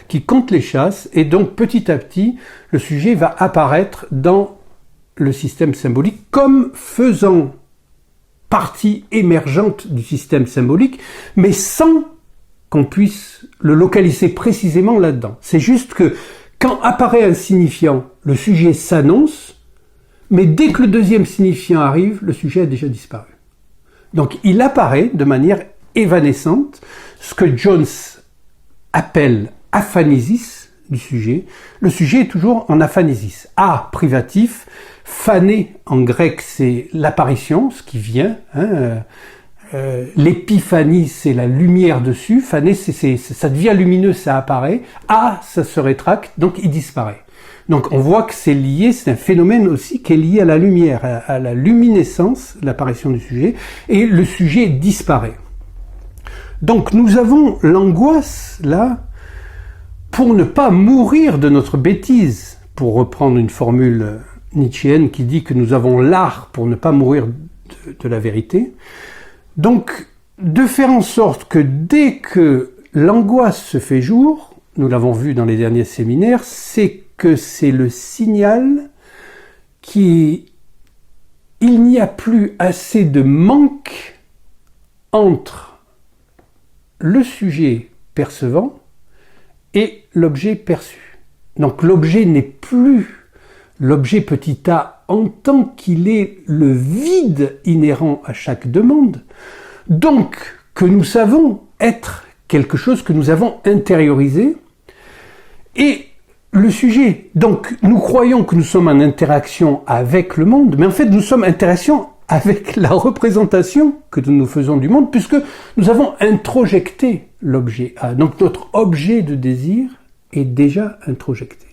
qui compte les chasses, et donc petit à petit, le sujet va apparaître dans le système symbolique comme faisant partie émergente du système symbolique, mais sans qu'on puisse le localiser précisément là-dedans. C'est juste que quand apparaît un signifiant, le sujet s'annonce, mais dès que le deuxième signifiant arrive, le sujet a déjà disparu. Donc il apparaît de manière évanescente, ce que Jones appelle aphanésis du sujet. Le sujet est toujours en aphanésis. A, privatif, phané en grec, c'est l'apparition, ce qui vient. L'épiphanie, c'est la lumière dessus. Phané, ça devient lumineux, ça apparaît. A, ça se rétracte, donc il disparaît. Donc on voit que c'est lié, c'est un phénomène aussi qui est lié à la lumière, à la luminescence, l'apparition du sujet, et le sujet disparaît. Donc nous avons l'angoisse, là, pour ne pas mourir de notre bêtise, pour reprendre une formule nietzschéenne qui dit que nous avons l'art pour ne pas mourir de la vérité. Donc, de faire en sorte que dès que l'angoisse se fait jour, nous l'avons vu dans les derniers séminaires, c'est que c'est le signal qu'il n'y a plus assez de manque entre le sujet percevant et l'objet perçu. Donc l'objet n'est plus l'objet petit a en tant qu'il est le vide inhérent à chaque demande, donc que nous savons être quelque chose que nous avons intériorisé, et le sujet. Donc nous croyons que nous sommes en interaction avec le monde, mais en fait nous sommes en interaction avec la représentation que nous nous faisons du monde, puisque nous avons introjecté l'objet A. Donc notre objet de désir est déjà introjecté.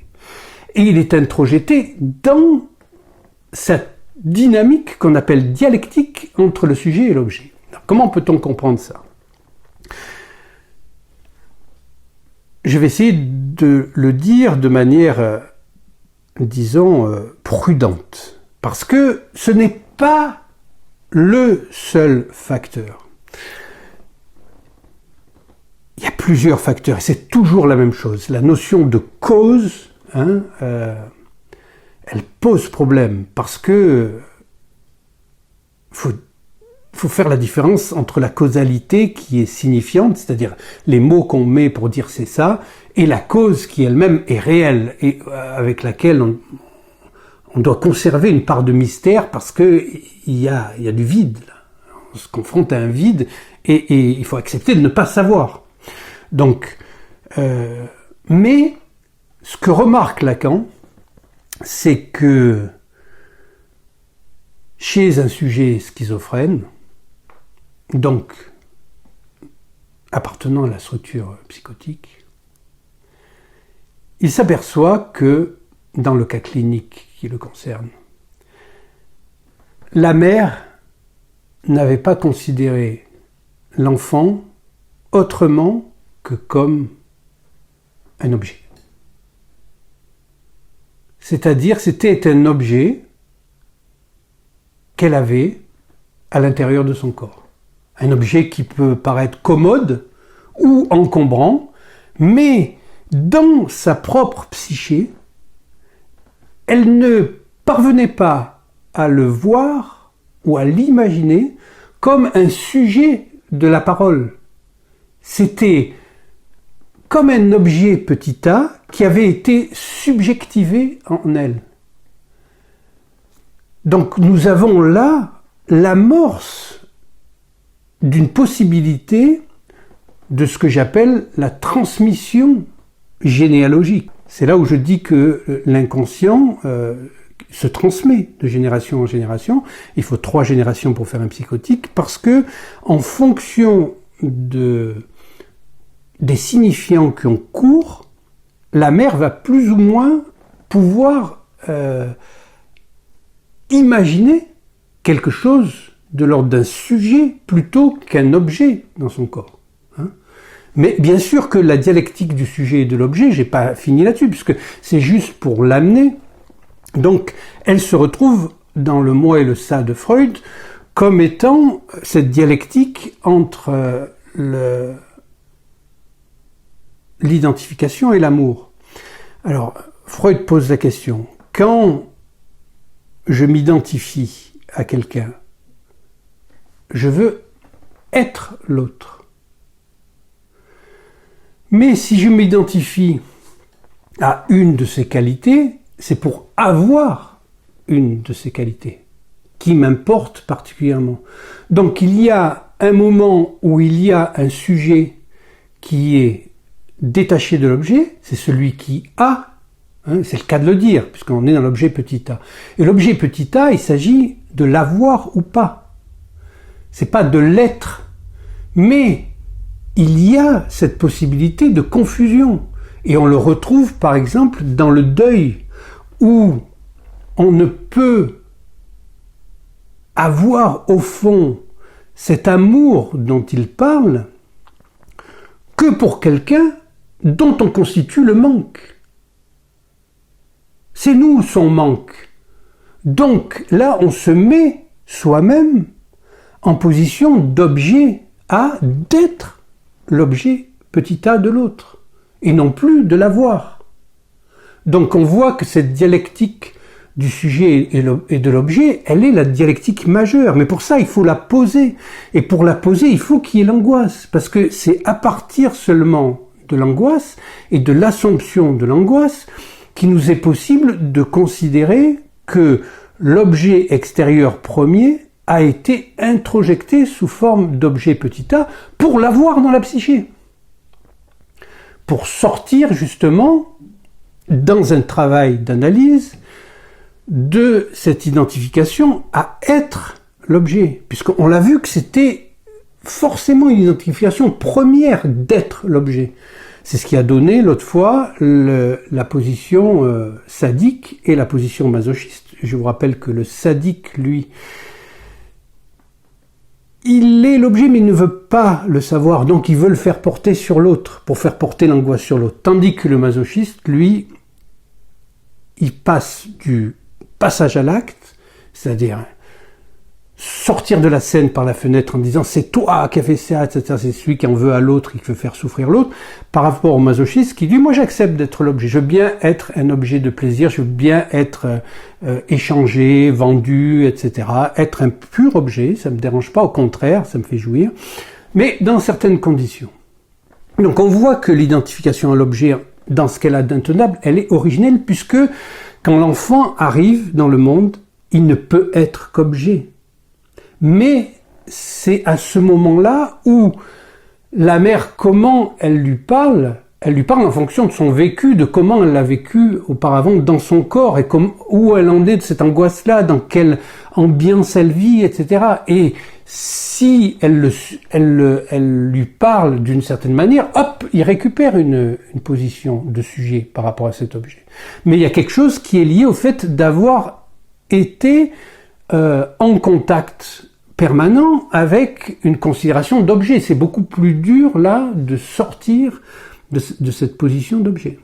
Et il est introjecté dans cette dynamique qu'on appelle dialectique entre le sujet et l'objet. Alors, comment peut-on comprendre ça? Je vais essayer de le dire de manière, disons, prudente, parce que ce n'est pas le seul facteur. Il y a plusieurs facteurs, et c'est toujours la même chose. La notion de cause, elle pose problème, parce que faut faire la différence entre la causalité qui est signifiante, c'est-à-dire les mots qu'on met pour dire c'est ça, et la cause qui elle-même est réelle, et avec laquelle on doit conserver une part de mystère, parce que il y a du vide, là. On se confronte à un vide, et il faut accepter de ne pas savoir. Donc, mais ce que remarque Lacan, c'est que chez un sujet schizophrène, donc appartenant à la structure psychotique, il s'aperçoit que, dans le cas clinique qui le concerne, la mère n'avait pas considéré l'enfant autrement que comme un objet. C'est-à-dire, c'était un objet qu'elle avait à l'intérieur de son corps. Un objet qui peut paraître commode ou encombrant, mais dans sa propre psyché, elle ne parvenait pas à le voir ou à l'imaginer comme un sujet de la parole. C'était comme un objet petit a qui avait été subjectivé en elle. Donc nous avons là l'amorce d'une possibilité de ce que j'appelle la transmission généalogique. C'est là où je dis que l'inconscient se transmet de génération en génération. Il faut 3 générations pour faire un psychotique, parce que en fonction des signifiants qui ont cours, la mère va plus ou moins pouvoir imaginer quelque chose de l'ordre d'un sujet plutôt qu'un objet dans son corps. Mais bien sûr que la dialectique du sujet et de l'objet, j'ai pas fini là-dessus, puisque c'est juste pour l'amener. Donc, elle se retrouve dans le moi et le ça de Freud comme étant cette dialectique entre l'identification et l'amour. Alors, Freud pose la question, quand je m'identifie à quelqu'un, je veux être l'autre. Mais si je m'identifie à une de ses qualités, c'est pour avoir une de ces qualités qui m'importe particulièrement. Donc il y a un moment où il y a un sujet qui est détaché de l'objet, c'est celui qui a, c'est le cas de le dire, puisqu'on est dans l'objet petit a. Et l'objet petit a, il s'agit de l'avoir ou pas. C'est pas de l'être, mais il y a cette possibilité de confusion. Et on le retrouve par exemple dans le deuil. où on ne peut avoir au fond cet amour dont il parle que pour quelqu'un dont on constitue le manque. C'est nous son manque. Donc là, on se met soi-même en position d'objet A, d'être l'objet petit a de l'autre, et non plus de l'avoir. Donc on voit que cette dialectique du sujet et de l'objet, elle est la dialectique majeure. Mais pour ça, il faut la poser. Et pour la poser, il faut qu'il y ait l'angoisse. Parce que c'est à partir seulement de l'angoisse et de l'assomption de l'angoisse qu'il nous est possible de considérer que l'objet extérieur premier a été introjecté sous forme d'objet petit a pour l'avoir dans la psyché. Pour sortir justement, dans un travail d'analyse, de cette identification à être l'objet. Puisqu'on l'a vu que c'était forcément une identification première d'être l'objet. C'est ce qui a donné l'autre fois la position sadique et la position masochiste. Je vous rappelle que le sadique, lui, il est l'objet mais il ne veut pas le savoir, donc il veut le faire porter sur l'autre, pour faire porter l'angoisse sur l'autre. Tandis que le masochiste, lui, il passe du passage à l'acte, c'est-à-dire sortir de la scène par la fenêtre en disant c'est toi qui as fait ça, etc. C'est celui qui en veut à l'autre et qui veut faire souffrir l'autre, par rapport au masochiste qui dit moi j'accepte d'être l'objet, je veux bien être un objet de plaisir, je veux bien être échangé, vendu, etc. Être un pur objet, ça me dérange pas, au contraire, ça me fait jouir, mais dans certaines conditions. Donc on voit que l'identification à l'objet, dans ce qu'elle a d'intenable, elle est originelle, puisque quand l'enfant arrive dans le monde, il ne peut être qu'objet. Mais c'est à ce moment-là où la mère, comment elle lui parle en fonction de son vécu, de comment elle l'a vécu auparavant dans son corps, et où elle en est de cette angoisse-là, dans quelle ambiance elle vit, etc. Et si elle lui parle d'une certaine manière, hop, il récupère une position de sujet par rapport à cet objet. Mais il y a quelque chose qui est lié au fait d'avoir été en contact permanent avec une considération d'objet. C'est beaucoup plus dur, là, de sortir de cette position d'objet.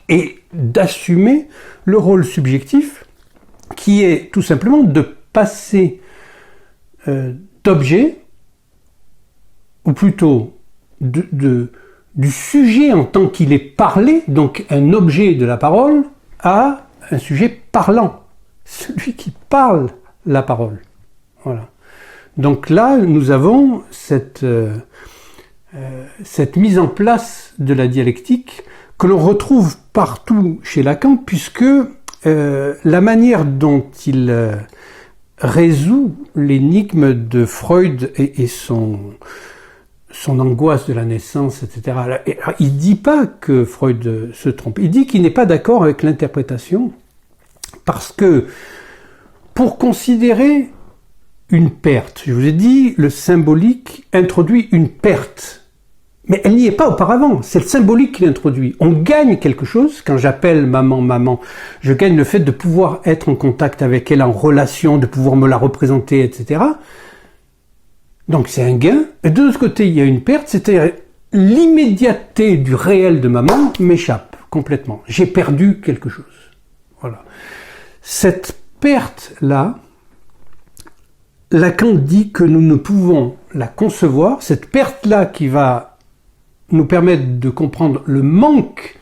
Et d'assumer le rôle subjectif qui est tout simplement de passer d'objet, ou plutôt du sujet en tant qu'il est parlé, donc un objet de la parole, à un sujet parlant, celui qui parle la parole. Voilà. Donc là, nous avons cette mise en place de la dialectique que l'on retrouve partout chez Lacan, puisque la manière dont il résout l'énigme de Freud et son angoisse de la naissance, etc. Il ne dit pas que Freud se trompe, il dit qu'il n'est pas d'accord avec l'interprétation, parce que pour considérer une perte, je vous ai dit, le symbolique introduit une perte. Mais elle n'y est pas auparavant, c'est le symbolique qui l'introduit. On gagne quelque chose, quand j'appelle maman, maman, je gagne le fait de pouvoir être en contact avec elle, en relation, de pouvoir me la représenter, etc. Donc c'est un gain. Et de l'autre côté, il y a une perte, c'est-à-dire l'immédiateté du réel de maman m'échappe complètement. J'ai perdu quelque chose. Voilà. Cette perte-là, Lacan dit que nous ne pouvons la concevoir, cette perte-là qui va nous permettre de comprendre le manque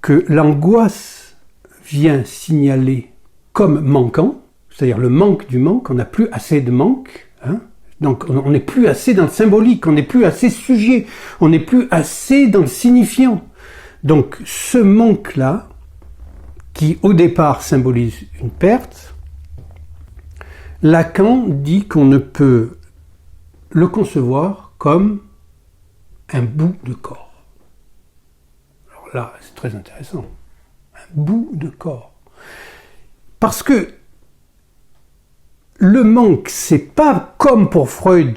que l'angoisse vient signaler comme manquant, c'est-à-dire le manque du manque, on n'a plus assez de manque, hein. Donc on n'est plus assez dans le symbolique, on n'est plus assez sujet, on n'est plus assez dans le signifiant. Donc ce manque-là, qui au départ symbolise une perte, Lacan dit qu'on ne peut le concevoir comme un bout de corps. Alors là, c'est très intéressant. Un bout de corps. Parce que le manque, c'est pas comme pour Freud,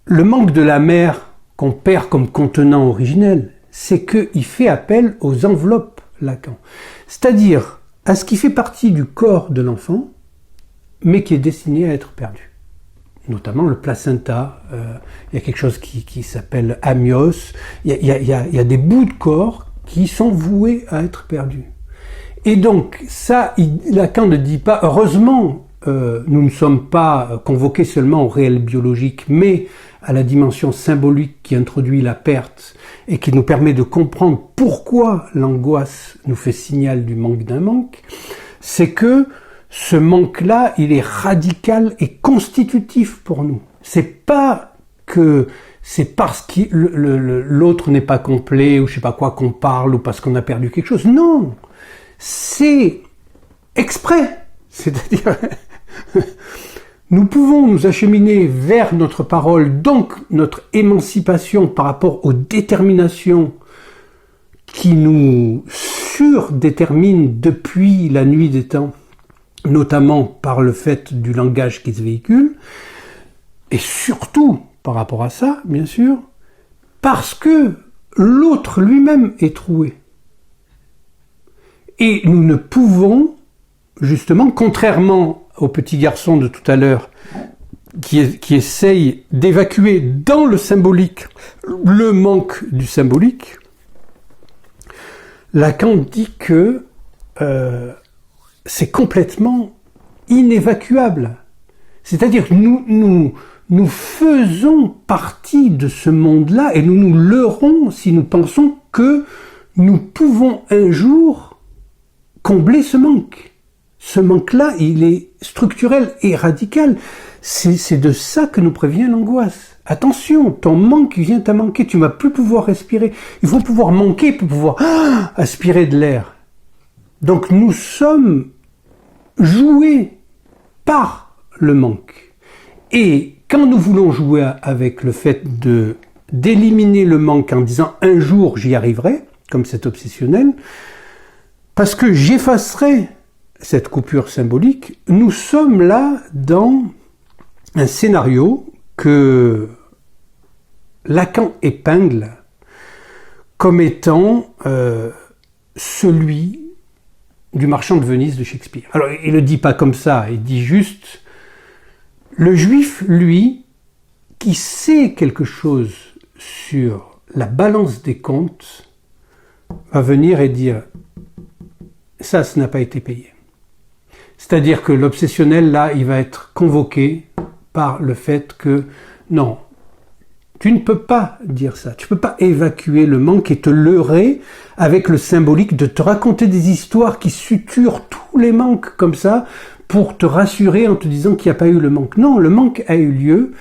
le manque de la mère qu'on perd comme contenant originel, c'est qu'il fait appel aux enveloppes. Lacan. C'est-à-dire à ce qui fait partie du corps de l'enfant, mais qui est destiné à être perdu. Notamment le placenta, il y a quelque chose qui s'appelle amios, il y a des bouts de corps qui sont voués à être perdus. Et donc ça, Lacan ne dit pas, heureusement, nous ne sommes pas convoqués seulement au réel biologique, mais à la dimension symbolique qui introduit la perte et qui nous permet de comprendre pourquoi l'angoisse nous fait signal du manque d'un manque, c'est que ce manque-là, il est radical et constitutif pour nous. C'est pas que c'est parce que l'autre n'est pas complet ou je sais pas quoi qu'on parle ou parce qu'on a perdu quelque chose. Non, c'est exprès. C'est-à-dire, nous pouvons nous acheminer vers notre parole, donc notre émancipation par rapport aux déterminations qui nous surdéterminent depuis la nuit des temps, notamment par le fait du langage qui se véhicule, et surtout par rapport à ça, bien sûr, parce que l'autre lui-même est troué. Et nous ne pouvons, justement, contrairement au petit garçon de tout à l'heure, qui essaye d'évacuer dans le symbolique le manque du symbolique, Lacan dit que c'est complètement inévacuable. C'est-à-dire que nous faisons partie de ce monde-là et nous nous leurrons si nous pensons que nous pouvons un jour combler ce manque. Ce manque-là, il est structurel et radical. C'est de ça que nous prévient l'angoisse. Attention, ton manque vient à manquer, tu ne vas plus pouvoir respirer. Il faut pouvoir manquer pour pouvoir aspirer de l'air. Donc nous sommes joués par le manque. Et quand nous voulons jouer avec le fait d'éliminer le manque en disant un jour j'y arriverai, comme cet obsessionnel, parce que j'effacerai cette coupure symbolique, nous sommes là dans un scénario que Lacan épingle comme étant celui du Marchand de Venise de Shakespeare. Alors, il ne le dit pas comme ça, il dit juste le juif, lui, qui sait quelque chose sur la balance des comptes, va venir et dire ça n'a pas été payé. C'est-à-dire que l'obsessionnel, là, il va être convoqué par le fait que non, tu ne peux pas dire ça, tu ne peux pas évacuer le manque et te leurrer avec le symbolique de te raconter des histoires qui suturent tous les manques comme ça pour te rassurer en te disant qu'il n'y a pas eu le manque. Non, le manque a eu lieu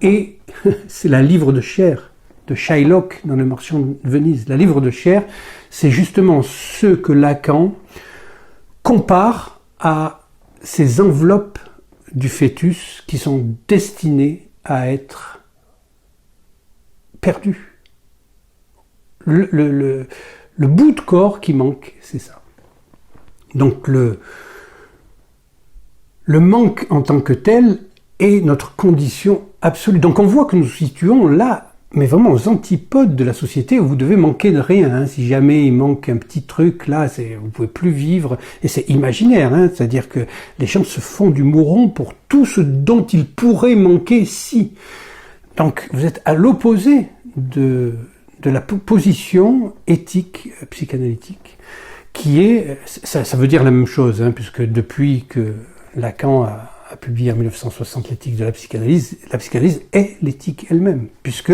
et c'est la livre de chair de Shylock dans le Marchand de Venise. La livre de chair, c'est justement ce que Lacan compare à ces enveloppes du fœtus qui sont destinées à être perdues. Le bout de corps qui manque, c'est ça. Donc le manque en tant que tel est notre condition absolue. Donc on voit que nous nous situons là, mais vraiment aux antipodes de la société où vous devez manquer de rien. Hein. Si jamais il manque un petit truc, là, vous pouvez plus vivre. Et c'est imaginaire, hein. C'est-à-dire que les gens se font du mouron pour tout ce dont ils pourraient manquer si. Donc vous êtes à l'opposé de la position éthique psychanalytique, qui est, ça veut dire la même chose, hein, puisque depuis que Lacan a publié en 1960 l'éthique de la psychanalyse est l'éthique elle-même, puisque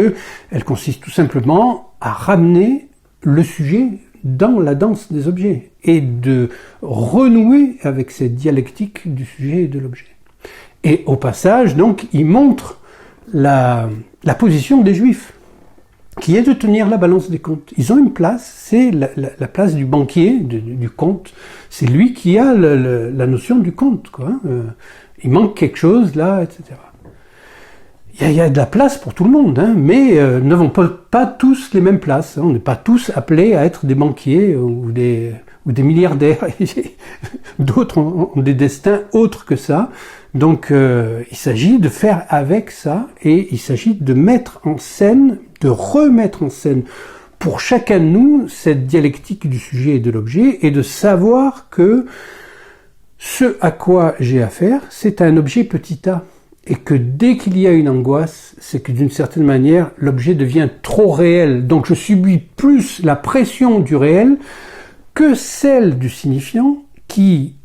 elle consiste tout simplement à ramener le sujet dans la danse des objets et de renouer avec cette dialectique du sujet et de l'objet. Et au passage, donc, il montre la position des Juifs, qui est de tenir la balance des comptes. Ils ont une place, c'est la place du banquier, du compte. C'est lui qui a la notion du compte, quoi. Il manque quelque chose là, etc. Il y a de la place pour tout le monde, hein, mais nous n'avons pas tous les mêmes places. Hein. On n'est pas tous appelés à être des banquiers ou des milliardaires. D'autres ont des destins autres que ça. Donc il s'agit de faire avec ça et il s'agit de mettre en scène, de remettre en scène pour chacun de nous cette dialectique du sujet et de l'objet, et de savoir que ce à quoi j'ai affaire, c'est un objet petit a. Et que dès qu'il y a une angoisse, c'est que d'une certaine manière, l'objet devient trop réel. Donc je subis plus la pression du réel que celle du signifiant, qui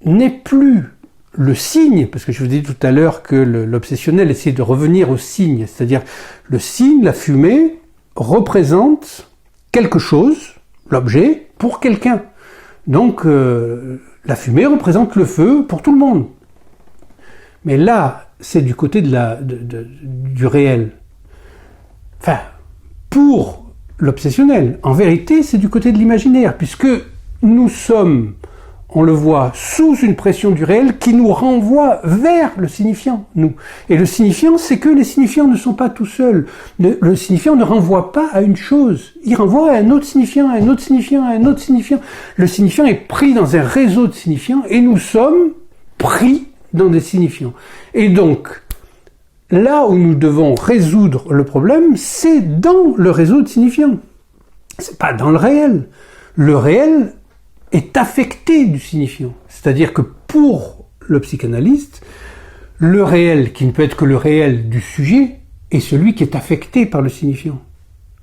n'est plus le signe, parce que je vous ai dit tout à l'heure que l'obsessionnel essaie de revenir au signe, c'est-à-dire le signe, la fumée, représente quelque chose, l'objet, pour quelqu'un. Donc la fumée représente le feu pour tout le monde. Mais là, c'est du côté du réel. Enfin, pour l'obsessionnel. En vérité, c'est du côté de l'imaginaire, puisque nous sommes, on le voit, sous une pression du réel qui nous renvoie vers le signifiant, nous. Et le signifiant, c'est que les signifiants ne sont pas tout seuls. Le signifiant ne renvoie pas à une chose. Il renvoie à un autre signifiant, à un autre signifiant, à un autre signifiant. Le signifiant est pris dans un réseau de signifiants et nous sommes pris dans des signifiants. Et donc, là où nous devons résoudre le problème, c'est dans le réseau de signifiants. C'est pas dans le réel. Le réel est affecté du signifiant. C'est-à-dire que pour le psychanalyste, le réel, qui ne peut être que le réel du sujet, est celui qui est affecté par le signifiant.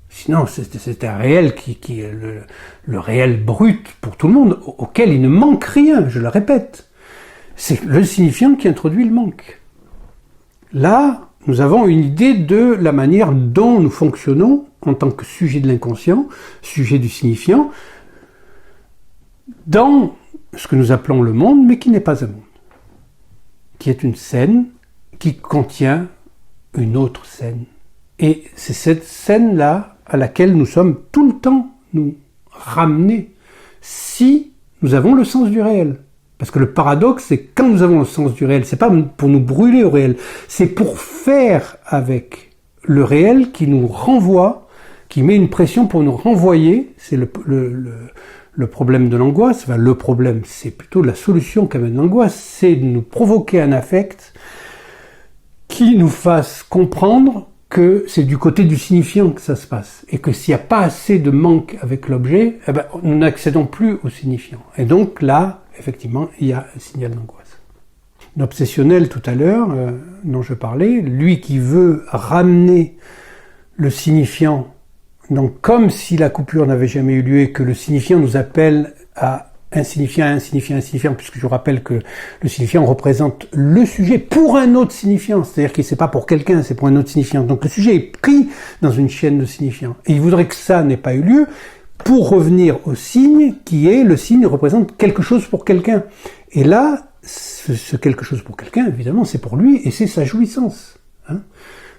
Sinon, c'est un réel qui est le réel brut pour tout le monde, auquel il ne manque rien, je le répète. C'est le signifiant qui introduit le manque. Là, nous avons une idée de la manière dont nous fonctionnons en tant que sujet de l'inconscient, sujet du signifiant, dans ce que nous appelons le monde, mais qui n'est pas un monde, qui est une scène qui contient une autre scène. Et c'est cette scène-là à laquelle nous sommes tout le temps nous ramenés, si nous avons le sens du réel. Parce que le paradoxe, c'est que quand nous avons le sens du réel, c'est pas pour nous brûler au réel, c'est pour faire avec le réel qui nous renvoie, qui met une pression pour nous renvoyer. C'est le problème de l'angoisse. Enfin, le problème, c'est plutôt la solution qu'amène l'angoisse, c'est de nous provoquer un affect qui nous fasse comprendre que c'est du côté du signifiant que ça se passe, et que s'il n'y a pas assez de manque avec l'objet, eh ben, nous n'accédons plus au signifiant. Et donc là, effectivement, il y a un signal d'angoisse. L'obsessionnel, tout à l'heure, dont je parlais, lui qui veut ramener le signifiant, donc comme si la coupure n'avait jamais eu lieu et que le signifiant nous appelle à un signifiant, puisque je vous rappelle que le signifiant représente le sujet pour un autre signifiant, c'est-à-dire que c'est pas pour quelqu'un, c'est pour un autre signifiant. Donc le sujet est pris dans une chaîne de signifiants. Et il voudrait que ça n'ait pas eu lieu pour revenir au signe qui est, le signe représente quelque chose pour quelqu'un. Et là, ce quelque chose pour quelqu'un, évidemment, c'est pour lui et c'est sa jouissance. Hein.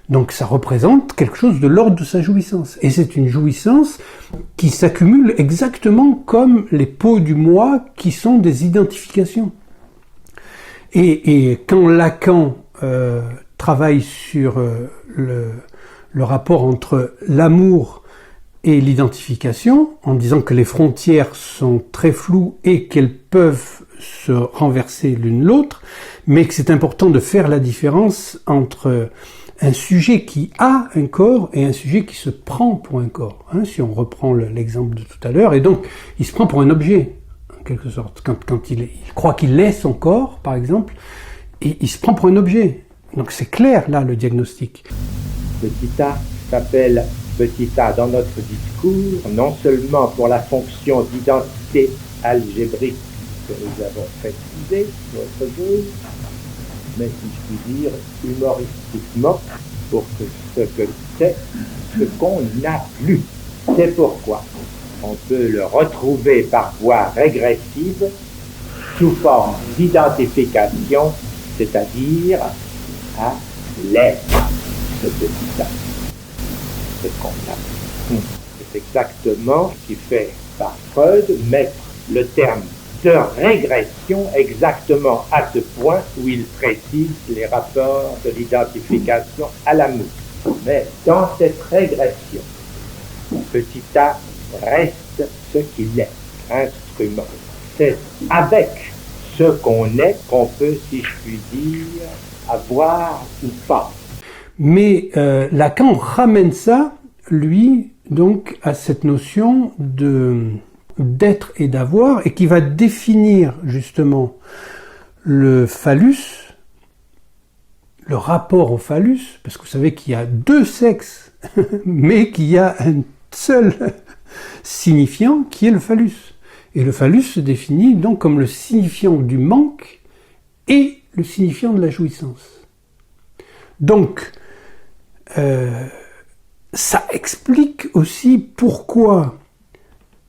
Donc ça représente quelque chose de l'ordre de sa jouissance. Et c'est une jouissance qui s'accumule exactement comme les pots du moi qui sont des identifications. Et quand Lacan travaille sur le rapport entre l'amour et l'identification, en disant que les frontières sont très floues et qu'elles peuvent se renverser l'une l'autre, mais que c'est important de faire la différence entre un sujet qui a un corps et un sujet qui se prend pour un corps. Hein, si on reprend l'exemple de tout à l'heure, et donc il se prend pour un objet, en quelque sorte. Quand il croit qu'il est son corps, par exemple, et il se prend pour un objet. Donc c'est clair, là, le diagnostic. Petit a s'appelle petit a dans notre discours, non seulement pour la fonction d'identité algébrique que nous avons précisée l'autre jour, mais si je puis dire humoristiquement, pour que ce que c'est ce qu'on n'a plus. C'est pourquoi on peut le retrouver par voie régressive sous forme d'identification, c'est-à-dire à l'être de petit a. Ce qu'on a. C'est exactement ce qui fait par Freud mettre le terme de régression exactement à ce point où il précise les rapports de l'identification à l'amour. Mais dans cette régression, petit a reste ce qu'il est, instrument. C'est avec ce qu'on est qu'on peut, si je puis dire, avoir ou pas. Mais Lacan ramène ça, lui, donc à cette notion d'être et d'avoir, et qui va définir justement le phallus, le rapport au phallus, parce que vous savez qu'il y a deux sexes, mais qu'il y a un seul signifiant qui est le phallus. Et le phallus se définit donc comme le signifiant du manque et le signifiant de la jouissance. Donc, ça explique aussi pourquoi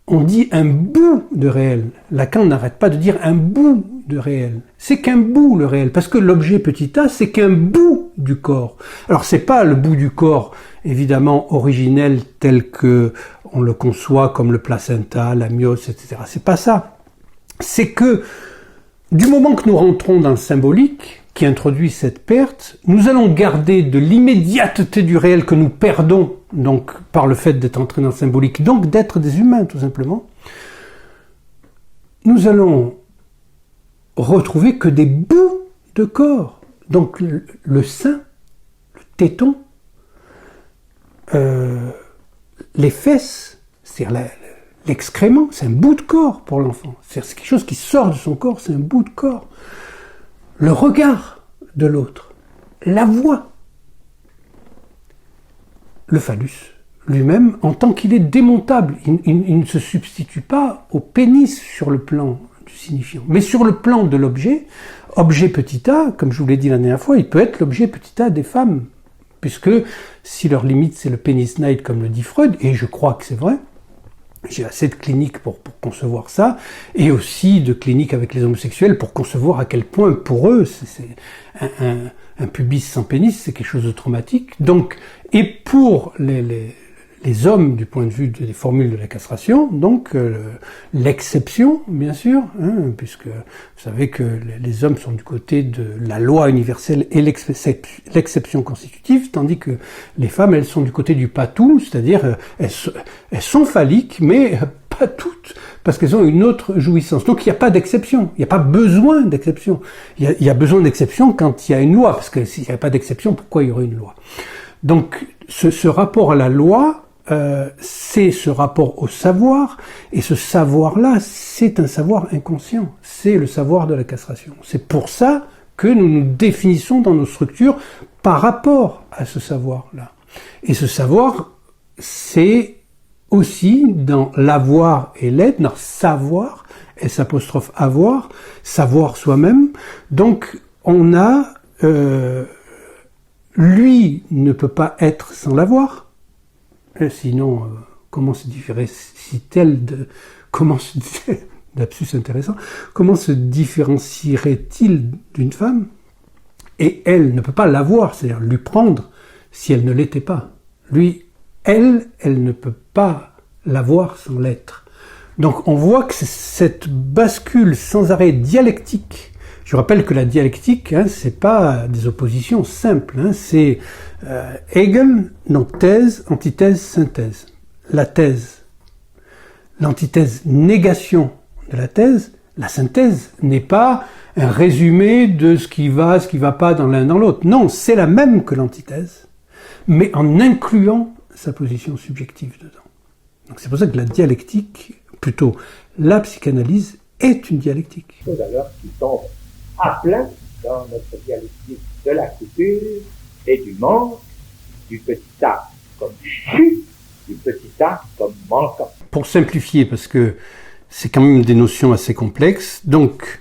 on dit un bout de réel. Lacan n'arrête pas de dire un bout de réel. C'est qu'un bout le réel, parce que l'objet petit a, c'est qu'un bout du corps. Alors c'est pas le bout du corps, évidemment, originel tel que on le conçoit comme le placenta, la myose, etc. C'est pas ça. C'est que, du moment que nous rentrons dans le symbolique, qui introduit cette perte, nous allons garder de l'immédiateté du réel que nous perdons, donc par le fait d'être entré dans le symbolique, donc d'être des humains tout simplement. Nous allons retrouver que des bouts de corps. Donc le sein, le téton, les fesses, c'est-à-dire l'excrément, c'est un bout de corps pour l'enfant. C'est quelque chose qui sort de son corps, c'est un bout de corps. Le regard de l'autre, la voix, le phallus lui-même, en tant qu'il est démontable, il ne se substitue pas au pénis sur le plan du signifiant, mais sur le plan de l'objet, objet petit a, comme je vous l'ai dit la dernière fois, il peut être l'objet petit a des femmes, puisque si leur limite c'est le pénis night, comme le dit Freud, et je crois que c'est vrai, j'ai assez de cliniques pour concevoir ça, et aussi de cliniques avec les homosexuels pour concevoir à quel point, pour eux, c'est un pubis sans pénis, c'est quelque chose de traumatique. Donc, et pour les hommes, du point de vue des formules de la castration, donc l'exception, bien sûr, hein, puisque vous savez que les hommes sont du côté de la loi universelle et l'exception constitutive, tandis que les femmes, elles sont du côté du patou, c'est-à-dire elles sont phalliques, mais pas toutes, parce qu'elles ont une autre jouissance. Donc il n'y a pas d'exception, il n'y a pas besoin d'exception. Il y a besoin d'exception quand il y a une loi, parce que s'il n'y avait pas d'exception, pourquoi il y aurait une loi? Donc ce rapport à la loi, c'est ce rapport au savoir, et ce savoir-là, c'est un savoir inconscient, c'est le savoir de la castration. C'est pour ça que nous nous définissons dans nos structures par rapport à ce savoir-là. Et ce savoir, c'est aussi dans l'avoir et l'être, dans savoir, S' avoir, savoir soi-même. Donc on a, lui ne peut pas être sans l'avoir. Sinon, comment se différencie-t-elle lapsus intéressant, comment se différencierait-il d'une femme? Et elle ne peut pas l'avoir, c'est-à-dire lui prendre si elle ne l'était pas. Lui, elle ne peut pas l'avoir sans l'être. Donc on voit que c'est cette bascule sans arrêt dialectique. Je rappelle que la dialectique, c'est pas des oppositions simples, c'est Hegel, donc thèse, antithèse, synthèse. La thèse, l'antithèse, négation de la thèse. La synthèse n'est pas un résumé de ce qui va pas dans l'un dans l'autre. Non, c'est la même que l'antithèse, mais en incluant sa position subjective dedans. Donc c'est pour ça que la dialectique, plutôt la psychanalyse, est une dialectique. Alors qui tombe à plein dans notre dialectique de la coupure et du manque, du petit a comme chute, du petit a comme manquant. Pour simplifier, parce que c'est quand même des notions assez complexes, donc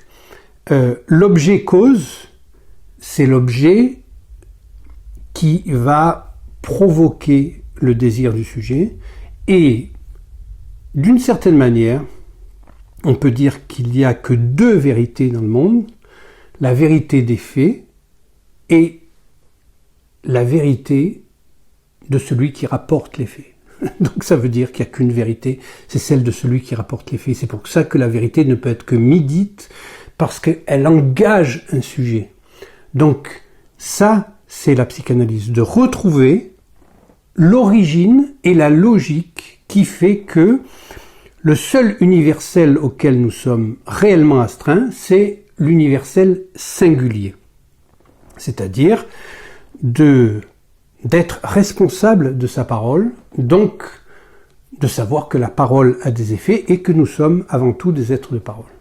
l'objet cause, c'est l'objet qui va provoquer le désir du sujet, et d'une certaine manière, on peut dire qu'il n'y a que deux vérités dans le monde, la vérité des faits et la vérité de celui qui rapporte les faits. Donc ça veut dire qu'il n'y a qu'une vérité, c'est celle de celui qui rapporte les faits. C'est pour ça que la vérité ne peut être que midite, parce qu'elle engage un sujet. Donc ça, c'est la psychanalyse, de retrouver l'origine et la logique qui fait que le seul universel auquel nous sommes réellement astreints, c'est l'universel singulier. C'est-à-dire d'être responsable de sa parole, donc de savoir que la parole a des effets et que nous sommes avant tout des êtres de parole.